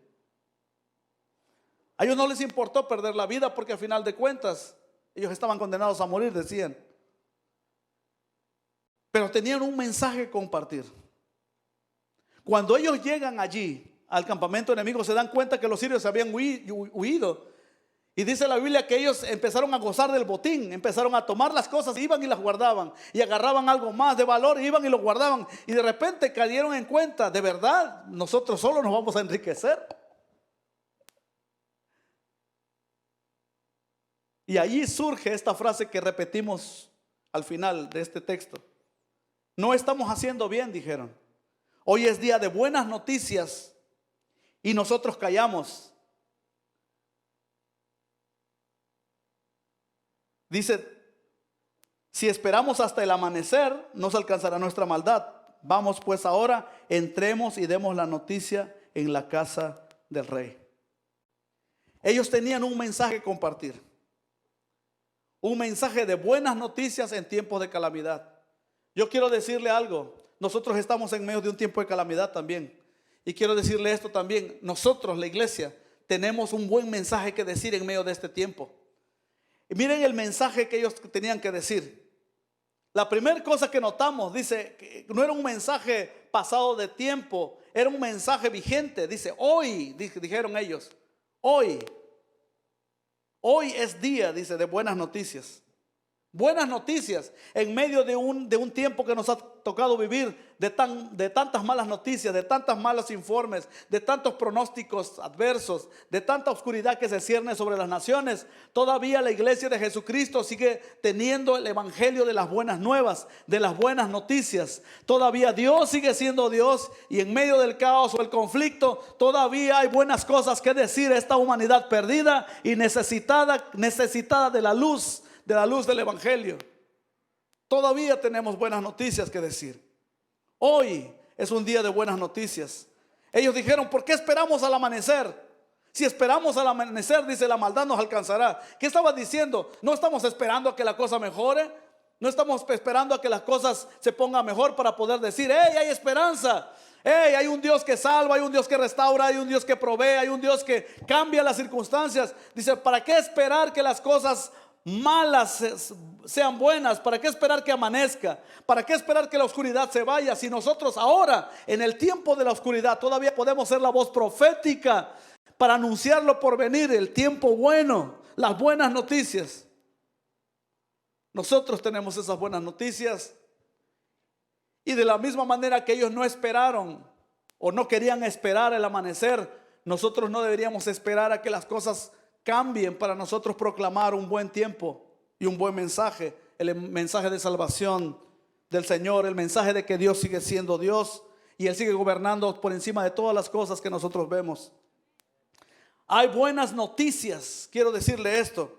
A ellos no les importó perder la vida, porque al final de cuentas ellos estaban condenados a morir, decían. Pero tenían un mensaje que compartir. Cuando ellos llegan allí al campamento enemigo, se dan cuenta que los sirios se habían huido. Y dice la Biblia que ellos empezaron a gozar del botín, empezaron a tomar las cosas, iban y las guardaban, y agarraban algo más de valor, iban y lo guardaban, y de repente cayeron en cuenta, de verdad, nosotros solo nos vamos a enriquecer. Y allí surge esta frase que repetimos al final de este texto. No estamos haciendo bien, dijeron. Hoy es día de buenas noticias y nosotros callamos. Dice, Si esperamos hasta el amanecer, nos alcanzará nuestra maldad. Vamos pues ahora, entremos y demos la noticia en la casa del rey. Ellos tenían un mensaje que compartir. Un mensaje de buenas noticias en tiempos de calamidad. Yo quiero decirle algo. Nosotros estamos en medio de un tiempo de calamidad también. Y quiero decirle esto también. Nosotros, la iglesia, tenemos un buen mensaje que decir en medio de este tiempo. Y miren el mensaje que ellos tenían que decir. La primera cosa que notamos, dice, que no era un mensaje pasado de tiempo, era un mensaje vigente. Dice, hoy, dijeron ellos, hoy es día, dice, de buenas noticias. Buenas noticias en medio de un tiempo que nos ha tocado vivir de tantas malas noticias, de tantos malos informes, de tantos pronósticos adversos, de tanta oscuridad que se cierne sobre las naciones. Todavía la iglesia de Jesucristo sigue teniendo el evangelio de las buenas nuevas, de las buenas noticias. Todavía Dios sigue siendo Dios, y en medio del caos o el conflicto todavía hay buenas cosas que decir a esta humanidad perdida y necesitada de la luz del evangelio. Todavía tenemos buenas noticias que decir. Hoy es un día de buenas noticias. Ellos dijeron, ¿por qué esperamos al amanecer? Si esperamos al amanecer, dice, la maldad nos alcanzará. ¿Qué estaba diciendo? No estamos esperando a que la cosa mejore. No estamos esperando a que las cosas se pongan mejor para poder decir, hey, hay esperanza. Hey, hay un Dios que salva, hay un Dios que restaura, hay un Dios que provee, hay un Dios que cambia las circunstancias. Dice, ¿para qué esperar que las cosas malas sean buenas? ¿Para qué esperar que amanezca? ¿Para qué esperar que la oscuridad se vaya? Si nosotros ahora, en el tiempo de la oscuridad, todavía podemos ser la voz profética para anunciarlo por venir, el tiempo bueno, las buenas noticias. Nosotros tenemos esas buenas noticias. Y de la misma manera que ellos no esperaron o no querían esperar el amanecer, nosotros no deberíamos esperar a que las cosas cambien para nosotros proclamar un buen tiempo y un buen mensaje, el mensaje de salvación del Señor, el mensaje de que Dios sigue siendo Dios y Él sigue gobernando por encima de todas las cosas que nosotros vemos. Hay buenas noticias, quiero decirle esto.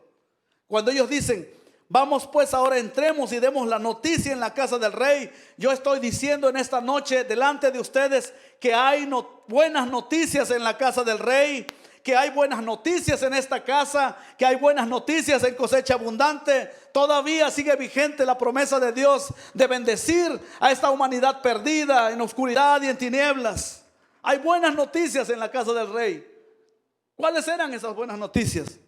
Cuando ellos dicen, vamos pues ahora, entremos y demos la noticia en la casa del rey, yo estoy diciendo en esta noche delante de ustedes que hay buenas noticias en la casa del rey, que hay buenas noticias en esta casa, que hay buenas noticias en Cosecha Abundante. Todavía sigue vigente la promesa de Dios de bendecir a esta humanidad perdida en oscuridad y en tinieblas. Hay buenas noticias en la casa del rey. ¿Cuáles eran esas buenas noticias?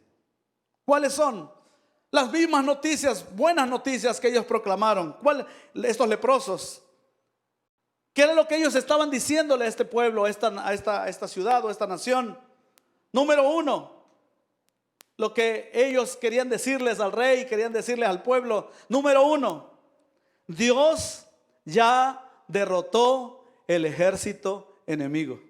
¿Cuáles son? Las mismas noticias, buenas noticias que ellos proclamaron. Estos leprosos. ¿Qué era lo que ellos estaban diciéndole a este pueblo, a esta ciudad o a esta nación? Número uno, lo que ellos querían decirles al rey, querían decirles al pueblo. Número uno, Dios ya derrotó el ejército enemigo.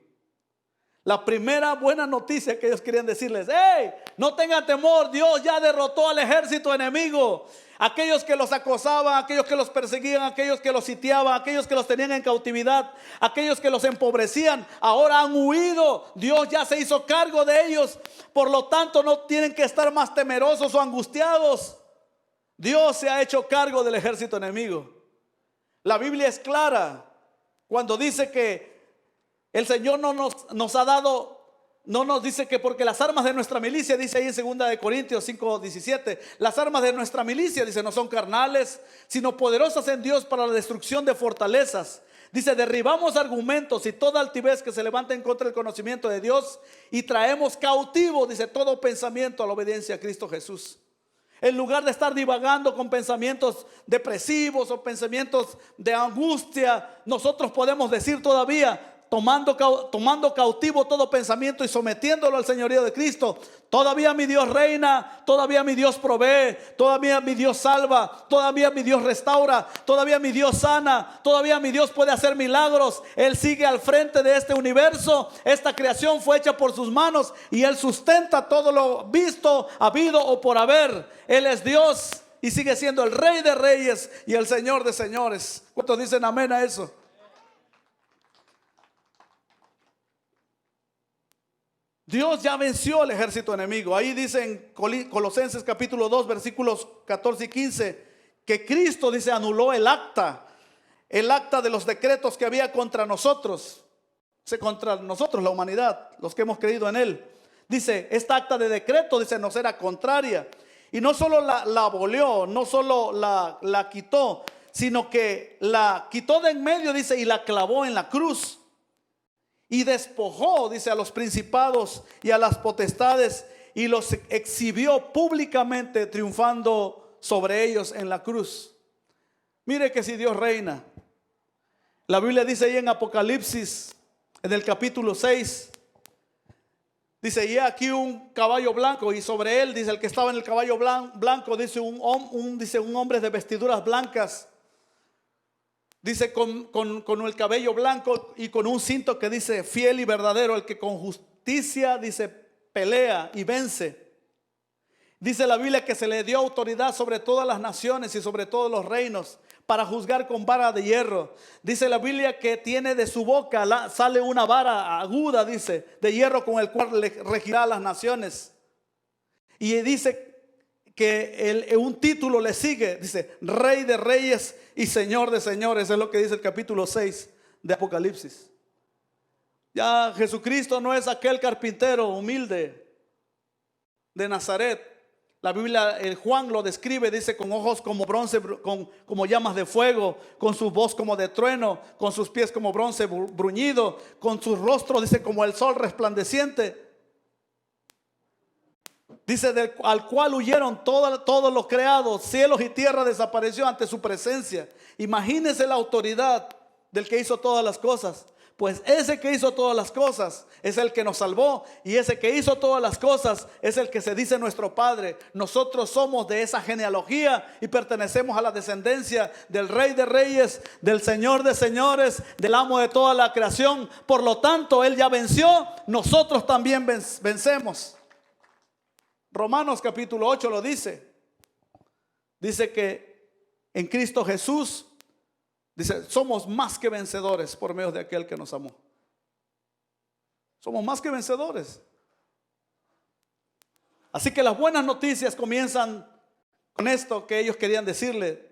La primera buena noticia que ellos querían decirles, hey, no tengan temor, Dios ya derrotó al ejército enemigo. Aquellos que los acosaban, aquellos que los perseguían, aquellos que los sitiaban, aquellos que los tenían en cautividad, aquellos que los empobrecían, ahora han huido. Dios ya se hizo cargo de ellos. Por lo tanto, no tienen que estar más temerosos o angustiados. Dios se ha hecho cargo del ejército enemigo. La Biblia es clara cuando dice que el Señor no nos ha dado, no nos dice que porque las armas de nuestra milicia, dice ahí en 2 Corintios 5:17, las armas de nuestra milicia, dice, no son carnales, sino poderosas en Dios para la destrucción de fortalezas. Dice, derribamos argumentos y toda altivez que se levanta en contra del conocimiento de Dios y traemos cautivo, dice, todo pensamiento a la obediencia a Cristo Jesús. En lugar de estar divagando con pensamientos depresivos o pensamientos de angustia, nosotros podemos decir todavía, tomando cautivo todo pensamiento y sometiéndolo al señorío de Cristo. Todavía mi Dios reina, todavía mi Dios provee, todavía mi Dios salva, todavía mi Dios restaura, todavía mi Dios sana, todavía mi Dios puede hacer milagros. Él sigue al frente de este universo. Esta creación fue hecha por sus manos y Él sustenta todo lo visto, habido o por haber. Él es Dios y sigue siendo el Rey de reyes y el Señor de señores. ¿Cuántos dicen amén a eso? Dios ya venció al ejército enemigo. Ahí dice en Colosenses capítulo 2 versículos 14 y 15 que Cristo, dice, anuló el acta de los decretos que había contra nosotros, la humanidad, los que hemos creído en Él. Dice, esta acta de decreto, dice, nos era contraria. Y no solo la abolió, no solo la quitó, sino que la quitó de en medio, dice, y la clavó en la cruz. Y despojó, dice, a los principados y a las potestades y los exhibió públicamente, triunfando sobre ellos en la cruz. Mire que si Dios reina. La Biblia dice ahí en Apocalipsis, en el capítulo 6, dice, y aquí un caballo blanco, y sobre él, dice, el que estaba en el caballo blanco, dice un hombre de vestiduras blancas, dice con el cabello blanco y con un cinto que dice, fiel y verdadero, el que con justicia, dice, pelea y vence. Dice la Biblia que se le dio autoridad sobre todas las naciones y sobre todos los reinos, para juzgar con vara de hierro. Dice la Biblia que tiene de su boca sale una vara aguda, dice, de hierro, con el cual le regirá a las naciones. Y dice que un título le sigue, dice, Rey de reyes y Señor de señores. Es lo que dice el capítulo 6 de Apocalipsis. Ya Jesucristo no es aquel carpintero humilde de Nazaret. La Biblia, el Juan lo describe, dice, con ojos como bronce, como llamas de fuego, con su voz como de trueno, con sus pies como bronce bruñido, con su rostro, dice, como el sol resplandeciente. Dice, al cual huyeron todos los creados, cielos y tierra desapareció ante su presencia. Imagínense la autoridad del que hizo todas las cosas. Pues ese que hizo todas las cosas es el que nos salvó, y ese que hizo todas las cosas es el que se dice nuestro Padre. Nosotros somos de esa genealogía y pertenecemos a la descendencia del Rey de reyes, del Señor de señores, del amo de toda la creación. Por lo tanto, Él ya venció, nosotros también vencemos. Romanos capítulo 8 lo dice. Dice que en Cristo Jesús, dice, somos más que vencedores por medio de aquel que nos amó. Somos más que vencedores. Así que las buenas noticias comienzan con esto que ellos querían decirle.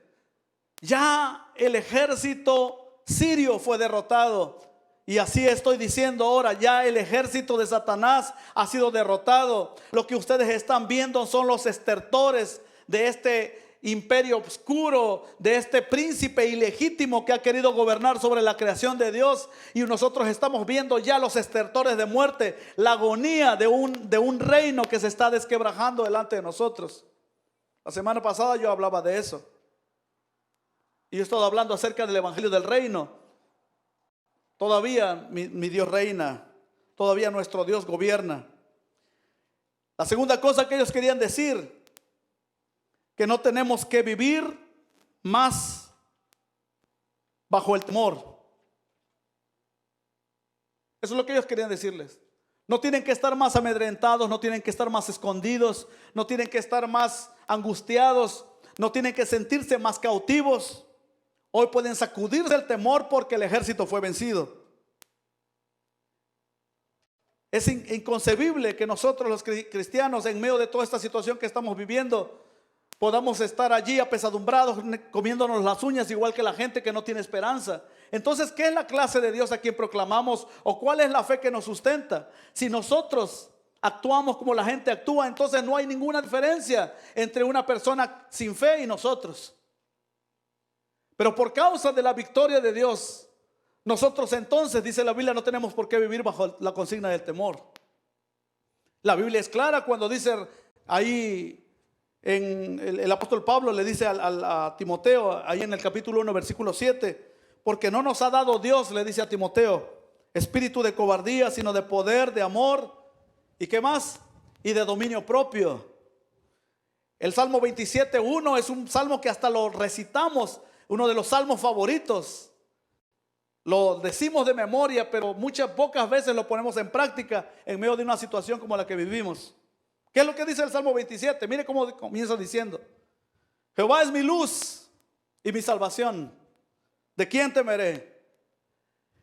Ya el ejército sirio fue derrotado. Y así estoy diciendo ahora, ya el ejército de Satanás ha sido derrotado. Lo que ustedes están viendo son los estertores de este imperio oscuro, de este príncipe ilegítimo que ha querido gobernar sobre la creación de Dios. Y nosotros estamos viendo ya los estertores de muerte, la agonía de un reino que se está desquebrajando delante de nosotros. La semana pasada yo hablaba de eso. Y yo he estado hablando acerca del evangelio del reino. Todavía mi Dios reina, todavía nuestro Dios gobierna. La segunda cosa que ellos querían decir, que no tenemos que vivir más bajo el temor. Eso es lo que ellos querían decirles. No tienen que estar más amedrentados, no tienen que estar más escondidos, no tienen que estar más angustiados, no tienen que sentirse más cautivos. Hoy pueden sacudirse el temor porque el ejército fue vencido. Es inconcebible que nosotros los cristianos, en medio de toda esta situación que estamos viviendo, podamos estar allí apesadumbrados, comiéndonos las uñas, igual que la gente que no tiene esperanza. Entonces, ¿qué es la clase de Dios a quien proclamamos? ¿O cuál es la fe que nos sustenta? Si nosotros actuamos como la gente actúa, entonces no hay ninguna diferencia entre una persona sin fe y nosotros. Pero por causa de la victoria de Dios, nosotros entonces, dice la Biblia, no tenemos por qué vivir bajo la consigna del temor. La Biblia es clara cuando dice ahí, el apóstol Pablo le dice a Timoteo, ahí en el capítulo 1, versículo 7, porque no nos ha dado Dios, le dice a Timoteo, espíritu de cobardía, sino de poder, de amor, ¿y qué más? Y de dominio propio. El Salmo 27:1 es un salmo que hasta lo recitamos, uno de los salmos favoritos. Lo decimos de memoria, pero pocas veces lo ponemos en práctica en medio de una situación como la que vivimos. ¿Qué es lo que dice el Salmo 27? Mire cómo comienza diciendo: Jehová es mi luz y mi salvación. ¿De quién temeré?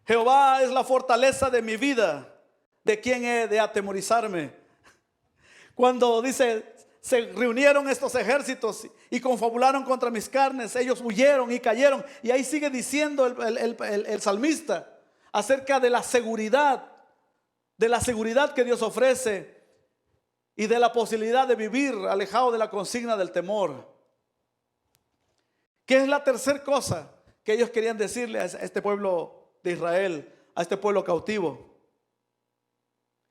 Jehová es la fortaleza de mi vida. ¿De quién he de atemorizarme? Cuando dice, se reunieron estos ejércitos y confabularon contra mis carnes, ellos huyeron y cayeron. Y ahí sigue diciendo el salmista acerca de la seguridad que Dios ofrece y de la posibilidad de vivir alejado de la consigna del temor. ¿Qué es la tercera cosa que ellos querían decirle a este pueblo de Israel, a este pueblo cautivo?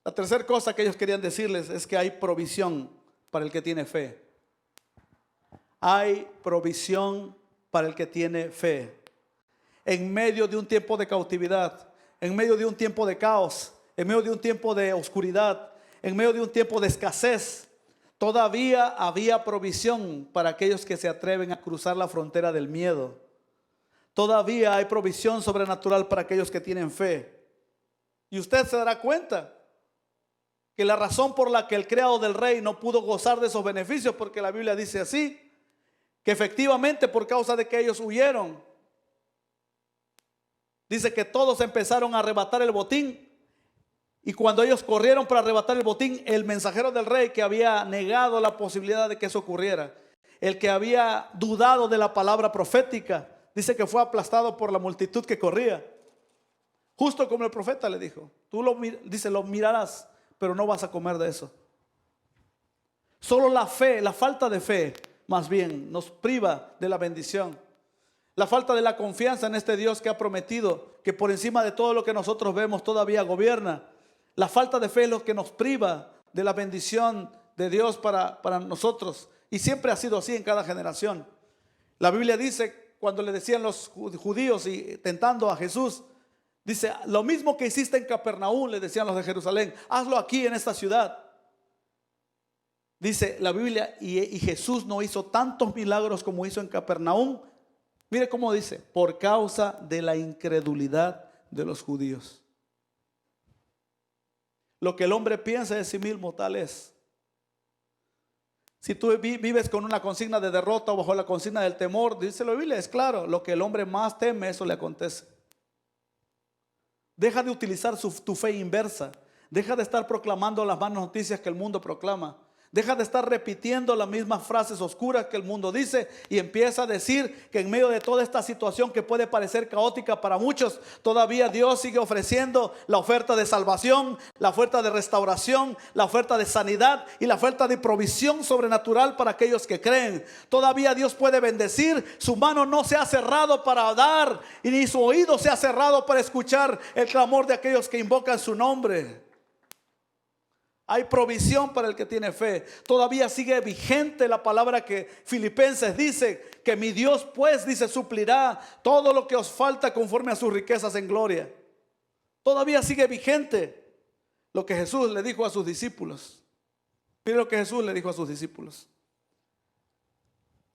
La tercera cosa que ellos querían decirles es que hay provisión para el que tiene fe. Hay provisión para el que tiene fe. En medio de un tiempo de cautividad, en medio de un tiempo de caos, en medio de un tiempo de oscuridad, en medio de un tiempo de escasez, todavía había provisión para aquellos que se atreven a cruzar la frontera del miedo. Todavía hay provisión sobrenatural para aquellos que tienen fe. Y usted se dará cuenta que la razón por la que el criado del rey no pudo gozar de esos beneficios, porque la Biblia dice así, que efectivamente por causa de que ellos huyeron, dice que todos empezaron a arrebatar el botín. Y cuando ellos corrieron para arrebatar el botín, el mensajero del rey, que había negado la posibilidad de que eso ocurriera, el que había dudado de la palabra profética, dice que fue aplastado por la multitud que corría. Justo como el profeta le dijo, tú lo mirarás, pero no vas a comer de eso. Solo la fe, la falta de fe, más bien, nos priva de la bendición. La falta de la confianza en este Dios que ha prometido que por encima de todo lo que nosotros vemos todavía gobierna. La falta de fe es lo que nos priva de la bendición de Dios para nosotros. Y siempre ha sido así en cada generación. La Biblia dice, cuando le decían los judíos y tentando a Jesús, dice, lo mismo que hiciste en Capernaum, le decían los de Jerusalén, hazlo aquí en esta ciudad. Dice la Biblia, y Jesús no hizo tantos milagros como hizo en Capernaum. Mire cómo dice, por causa de la incredulidad de los judíos. Lo que el hombre piensa de sí mismo, tal es. Si tú vives con una consigna de derrota o bajo la consigna del temor, dice la Biblia, es claro, lo que el hombre más teme, eso le acontece. Deja de utilizar tu fe inversa. Deja de estar proclamando las malas noticias que el mundo proclama. Deja de estar repitiendo las mismas frases oscuras que el mundo dice y empieza a decir que en medio de toda esta situación que puede parecer caótica para muchos, todavía Dios sigue ofreciendo la oferta de salvación, la oferta de restauración, la oferta de sanidad y la oferta de provisión sobrenatural para aquellos que creen. Todavía Dios puede bendecir, su mano no se ha cerrado para dar y ni su oído se ha cerrado para escuchar el clamor de aquellos que invocan su nombre. Hay provisión para el que tiene fe. Todavía sigue vigente la palabra que Filipenses dice, que mi Dios pues, dice, suplirá todo lo que os falta conforme a sus riquezas en gloria. Todavía sigue vigente lo que Jesús le dijo a sus discípulos. Mire lo que Jesús le dijo a sus discípulos.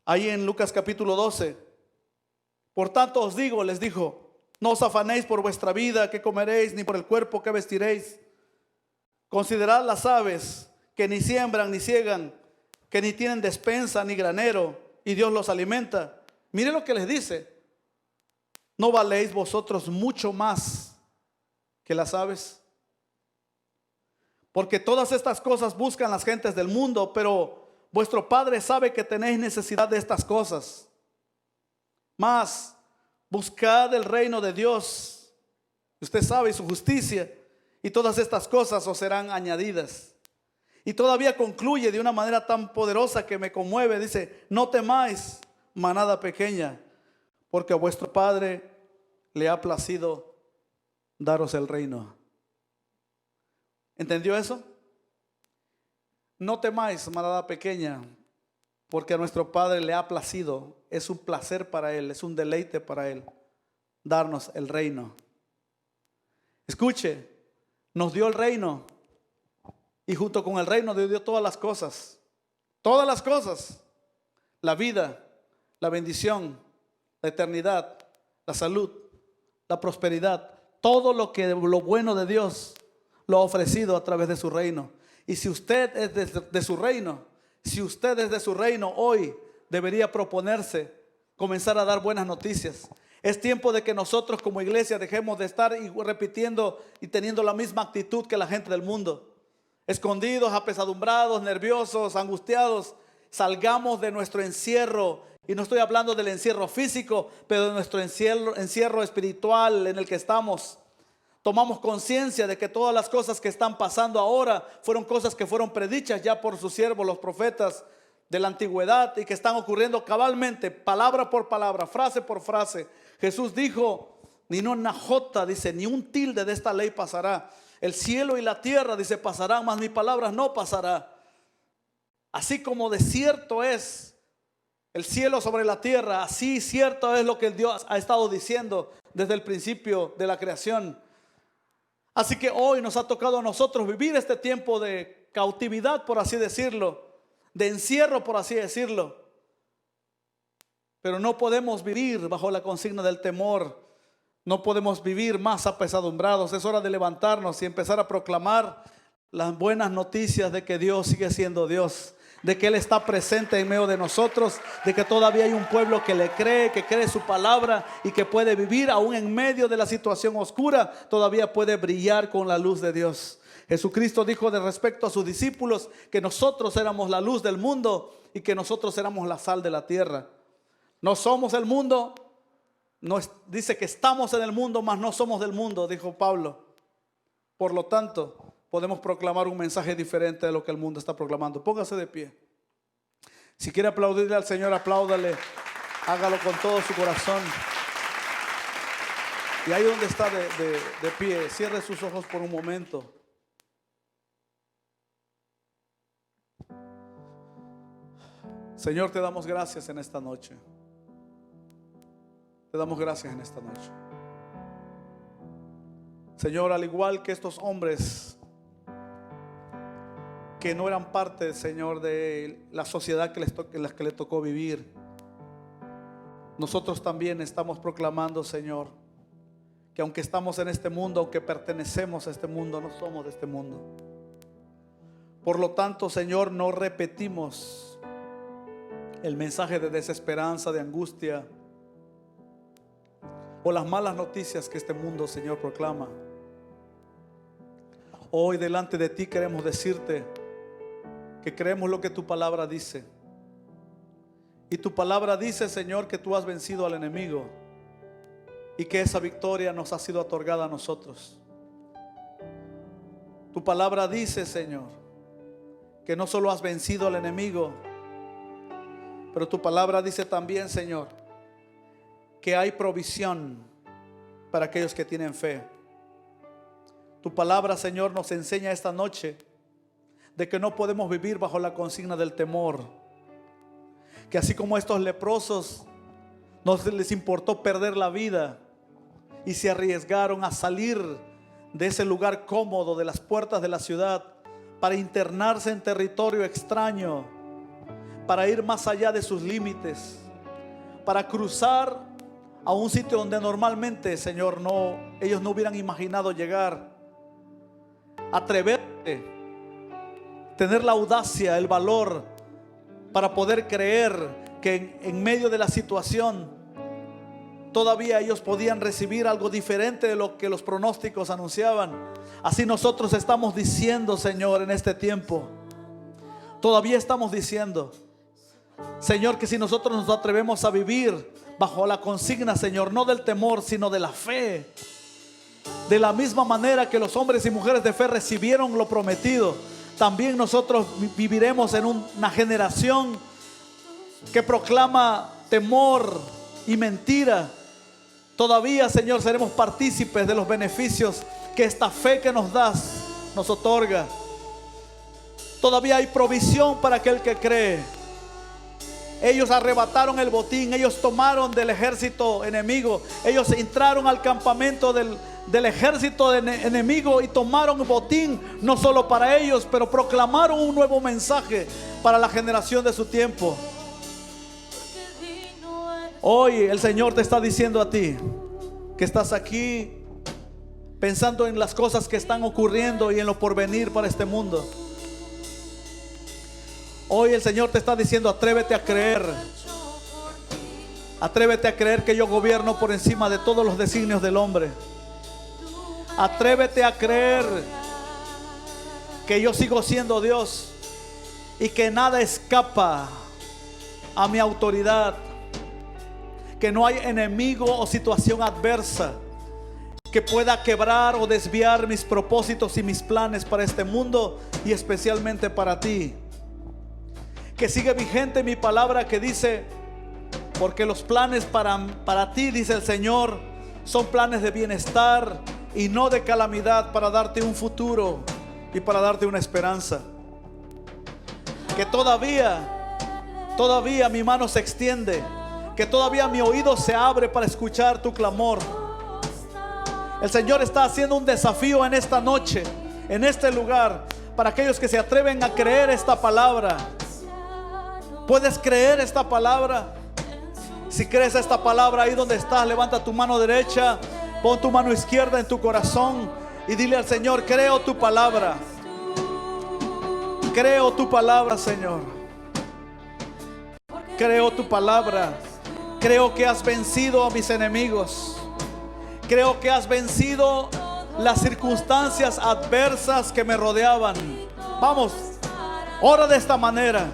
Ahí en Lucas capítulo 12. Por tanto os digo, les dijo, no os afanéis por vuestra vida, qué comeréis, ni por el cuerpo, qué vestiréis. Considerad las aves que ni siembran ni ciegan, que ni tienen despensa ni granero, y Dios los alimenta. Mire lo que les dice. ¿No valéis vosotros mucho más que las aves? Porque todas estas cosas buscan las gentes del mundo, pero vuestro Padre sabe que tenéis necesidad de estas cosas. Mas buscad el reino de Dios, usted sabe, y su justicia, y todas estas cosas os serán añadidas. Y todavía concluye de una manera tan poderosa que me conmueve. Dice, no temáis, manada pequeña, porque a vuestro Padre le ha placido daros el reino. ¿Entendió eso? No temáis, manada pequeña, porque a nuestro Padre le ha placido. Es un placer para Él, es un deleite para Él darnos el reino. Escuche, nos dio el reino y junto con el reino dio todas las cosas. Todas las cosas. La vida, la bendición, la eternidad, la salud, la prosperidad. Todo lo bueno de Dios lo ha ofrecido a través de su reino. Y si usted es de su reino, si usted es de su reino, hoy debería proponerse comenzar a dar buenas noticias. Es tiempo de que nosotros como iglesia dejemos de estar repitiendo y teniendo la misma actitud que la gente del mundo. escondidos, apesadumbrados, nerviosos, angustiados, salgamos de nuestro encierro. Y no estoy hablando del encierro físico, pero de nuestro encierro espiritual en el que estamos. Tomamos conciencia de que todas las cosas que están pasando ahora fueron cosas que fueron predichas ya por sus siervos, los profetas de la antigüedad, y que están ocurriendo cabalmente, palabra por palabra, frase por frase. Jesús dijo, ni una jota, dice, ni un tilde de esta ley pasará. El cielo y la tierra, dice, pasarán, mas mis palabras no pasará. Así como de cierto es el cielo sobre la tierra, así cierto es lo que Dios ha estado diciendo desde el principio de la creación. Así que hoy nos ha tocado a nosotros vivir este tiempo de cautividad, por así decirlo, de encierro, por así decirlo. Pero no podemos vivir bajo la consigna del temor. No podemos vivir más apesadumbrados. Es hora de levantarnos y empezar a proclamar las buenas noticias de que Dios sigue siendo Dios, de que Él está presente en medio de nosotros, de que todavía hay un pueblo que le cree, que cree su palabra y que puede vivir aún en medio de la situación oscura, todavía puede brillar con la luz de Dios. Jesucristo dijo de respecto a sus discípulos que nosotros éramos la luz del mundo y que nosotros éramos la sal de la tierra. No somos el mundo, dice que estamos en el mundo, mas no somos del mundo, dijo Pablo. Por lo tanto, podemos proclamar un mensaje diferente de lo que el mundo está proclamando. Póngase de pie. Si quiere aplaudirle al Señor, apláudale. Hágalo con todo su corazón. Y ahí donde está de pie, cierre sus ojos por un momento. Señor, te damos gracias en esta noche. Te damos gracias en esta noche. Señor, al igual que estos hombres que no eran parte, Señor, de la sociedad en la que les tocó vivir, nosotros también estamos proclamando, Señor, que aunque estamos en este mundo, aunque pertenecemos a este mundo, no somos de este mundo. Por lo tanto, Señor, no repetimos el mensaje de desesperanza, de angustia o las malas noticias que este mundo, Señor, proclama. Hoy delante de ti queremos decirte que creemos lo que tu palabra dice. Y tu palabra dice, Señor, que tú has vencido al enemigo y que esa victoria nos ha sido otorgada a nosotros. Tu palabra dice, Señor, que no solo has vencido al enemigo, pero tu palabra dice también, Señor, que hay provisión para aquellos que tienen fe. Tu palabra, Señor, nos enseña esta noche de que no podemos vivir bajo la consigna del temor. Que así como estos leprosos no les importó perder la vida y se arriesgaron a salir de ese lugar cómodo, de las puertas de la ciudad, para internarse en territorio extraño, para ir más allá de sus límites, para cruzar a un sitio donde normalmente, Señor, ellos no hubieran imaginado llegar. Atreverte, tener la audacia, el valor para poder creer que en medio de la situación todavía ellos podían recibir algo diferente de lo que los pronósticos anunciaban. Así nosotros estamos diciendo, Señor, en este tiempo, todavía estamos diciendo, Señor, que si nosotros nos atrevemos a vivir bajo la consigna, Señor, no del temor, sino de la fe, de la misma manera que los hombres y mujeres de fe recibieron lo prometido, también nosotros viviremos en una generación que proclama temor y mentira. Todavía, Señor, seremos partícipes de los beneficios que esta fe que nos das nos otorga. Todavía hay provisión para aquel que cree. Ellos arrebataron el botín, ellos tomaron del ejército enemigo, ellos entraron al campamento del ejército enemigo y tomaron botín, no solo para ellos, pero proclamaron un nuevo mensaje para la generación de su tiempo. Hoy el Señor te está diciendo a ti que estás aquí pensando en las cosas que están ocurriendo y en lo porvenir para este mundo. Hoy el Señor te está diciendo, atrévete a creer. Atrévete a creer que yo gobierno por encima de todos los designios del hombre. Atrévete a creer que yo sigo siendo Dios y que nada escapa a mi autoridad, que no hay enemigo o situación adversa que pueda quebrar o desviar mis propósitos y mis planes para este mundo y especialmente para ti. Que sigue vigente mi palabra que dice: porque los planes para ti, dice el Señor, son planes de bienestar y no de calamidad, para darte un futuro y para darte una esperanza. Que todavía mi mano se extiende, que todavía mi oído se abre para escuchar tu clamor. El Señor está haciendo un desafío en esta noche, en este lugar, para aquellos que se atreven a creer esta palabra. ¿Puedes creer esta palabra? Si crees esta palabra, ahí donde estás, levanta tu mano derecha, pon tu mano izquierda en tu corazón y dile al Señor: creo tu palabra. Creo tu palabra, Señor. Creo tu palabra. Creo que has vencido a mis enemigos. Creo que has vencido las circunstancias adversas que me rodeaban. Vamos, ora de esta manera.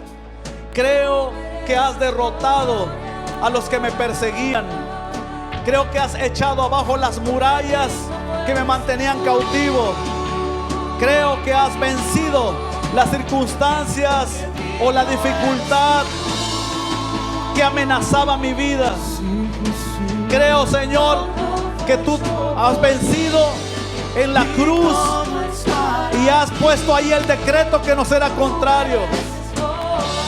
Creo que has derrotado a los que me perseguían. Creo que has echado abajo las murallas que me mantenían cautivo. Creo que has vencido las circunstancias o la dificultad que amenazaba mi vida. Creo, Señor, que tú has vencido en la cruz y has puesto ahí el decreto que nos era contrario.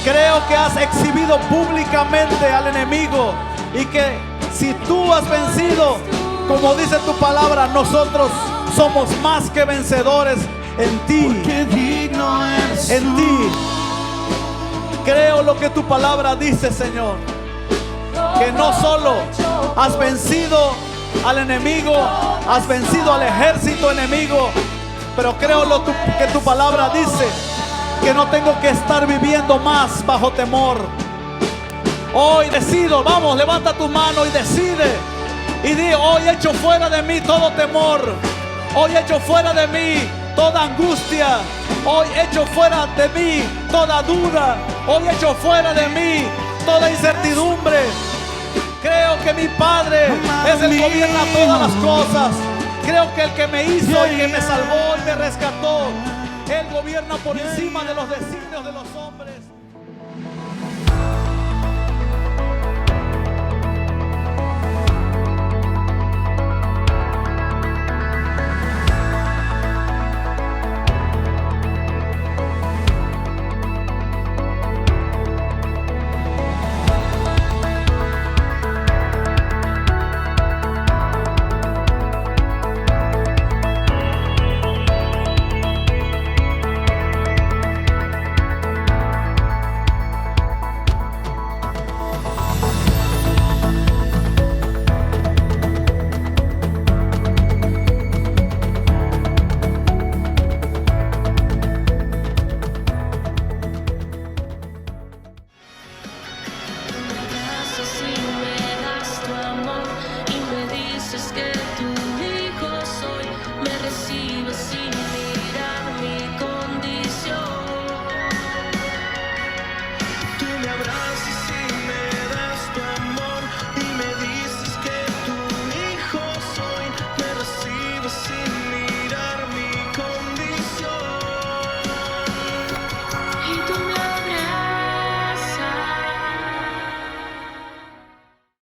Creo que has exhibido públicamente al enemigo y que si tú has vencido, como dice tu palabra, nosotros somos más que vencedores en ti. En ti. Creo lo que tu palabra dice, Señor, que no solo has vencido al enemigo, has vencido al ejército enemigo, pero creo que tu palabra dice que no tengo que estar viviendo más bajo temor. Hoy decido, vamos, levanta tu mano y decide y di: hoy echo fuera de mí todo temor, hoy echo fuera de mí toda angustia, hoy echo fuera de mí toda duda, hoy echo fuera de mí toda incertidumbre. Creo que mi Padre es el que gobierna todas las cosas. Creo que el que me hizo y que me salvó y me rescató, Él gobierna por encima de los designios de los hombres.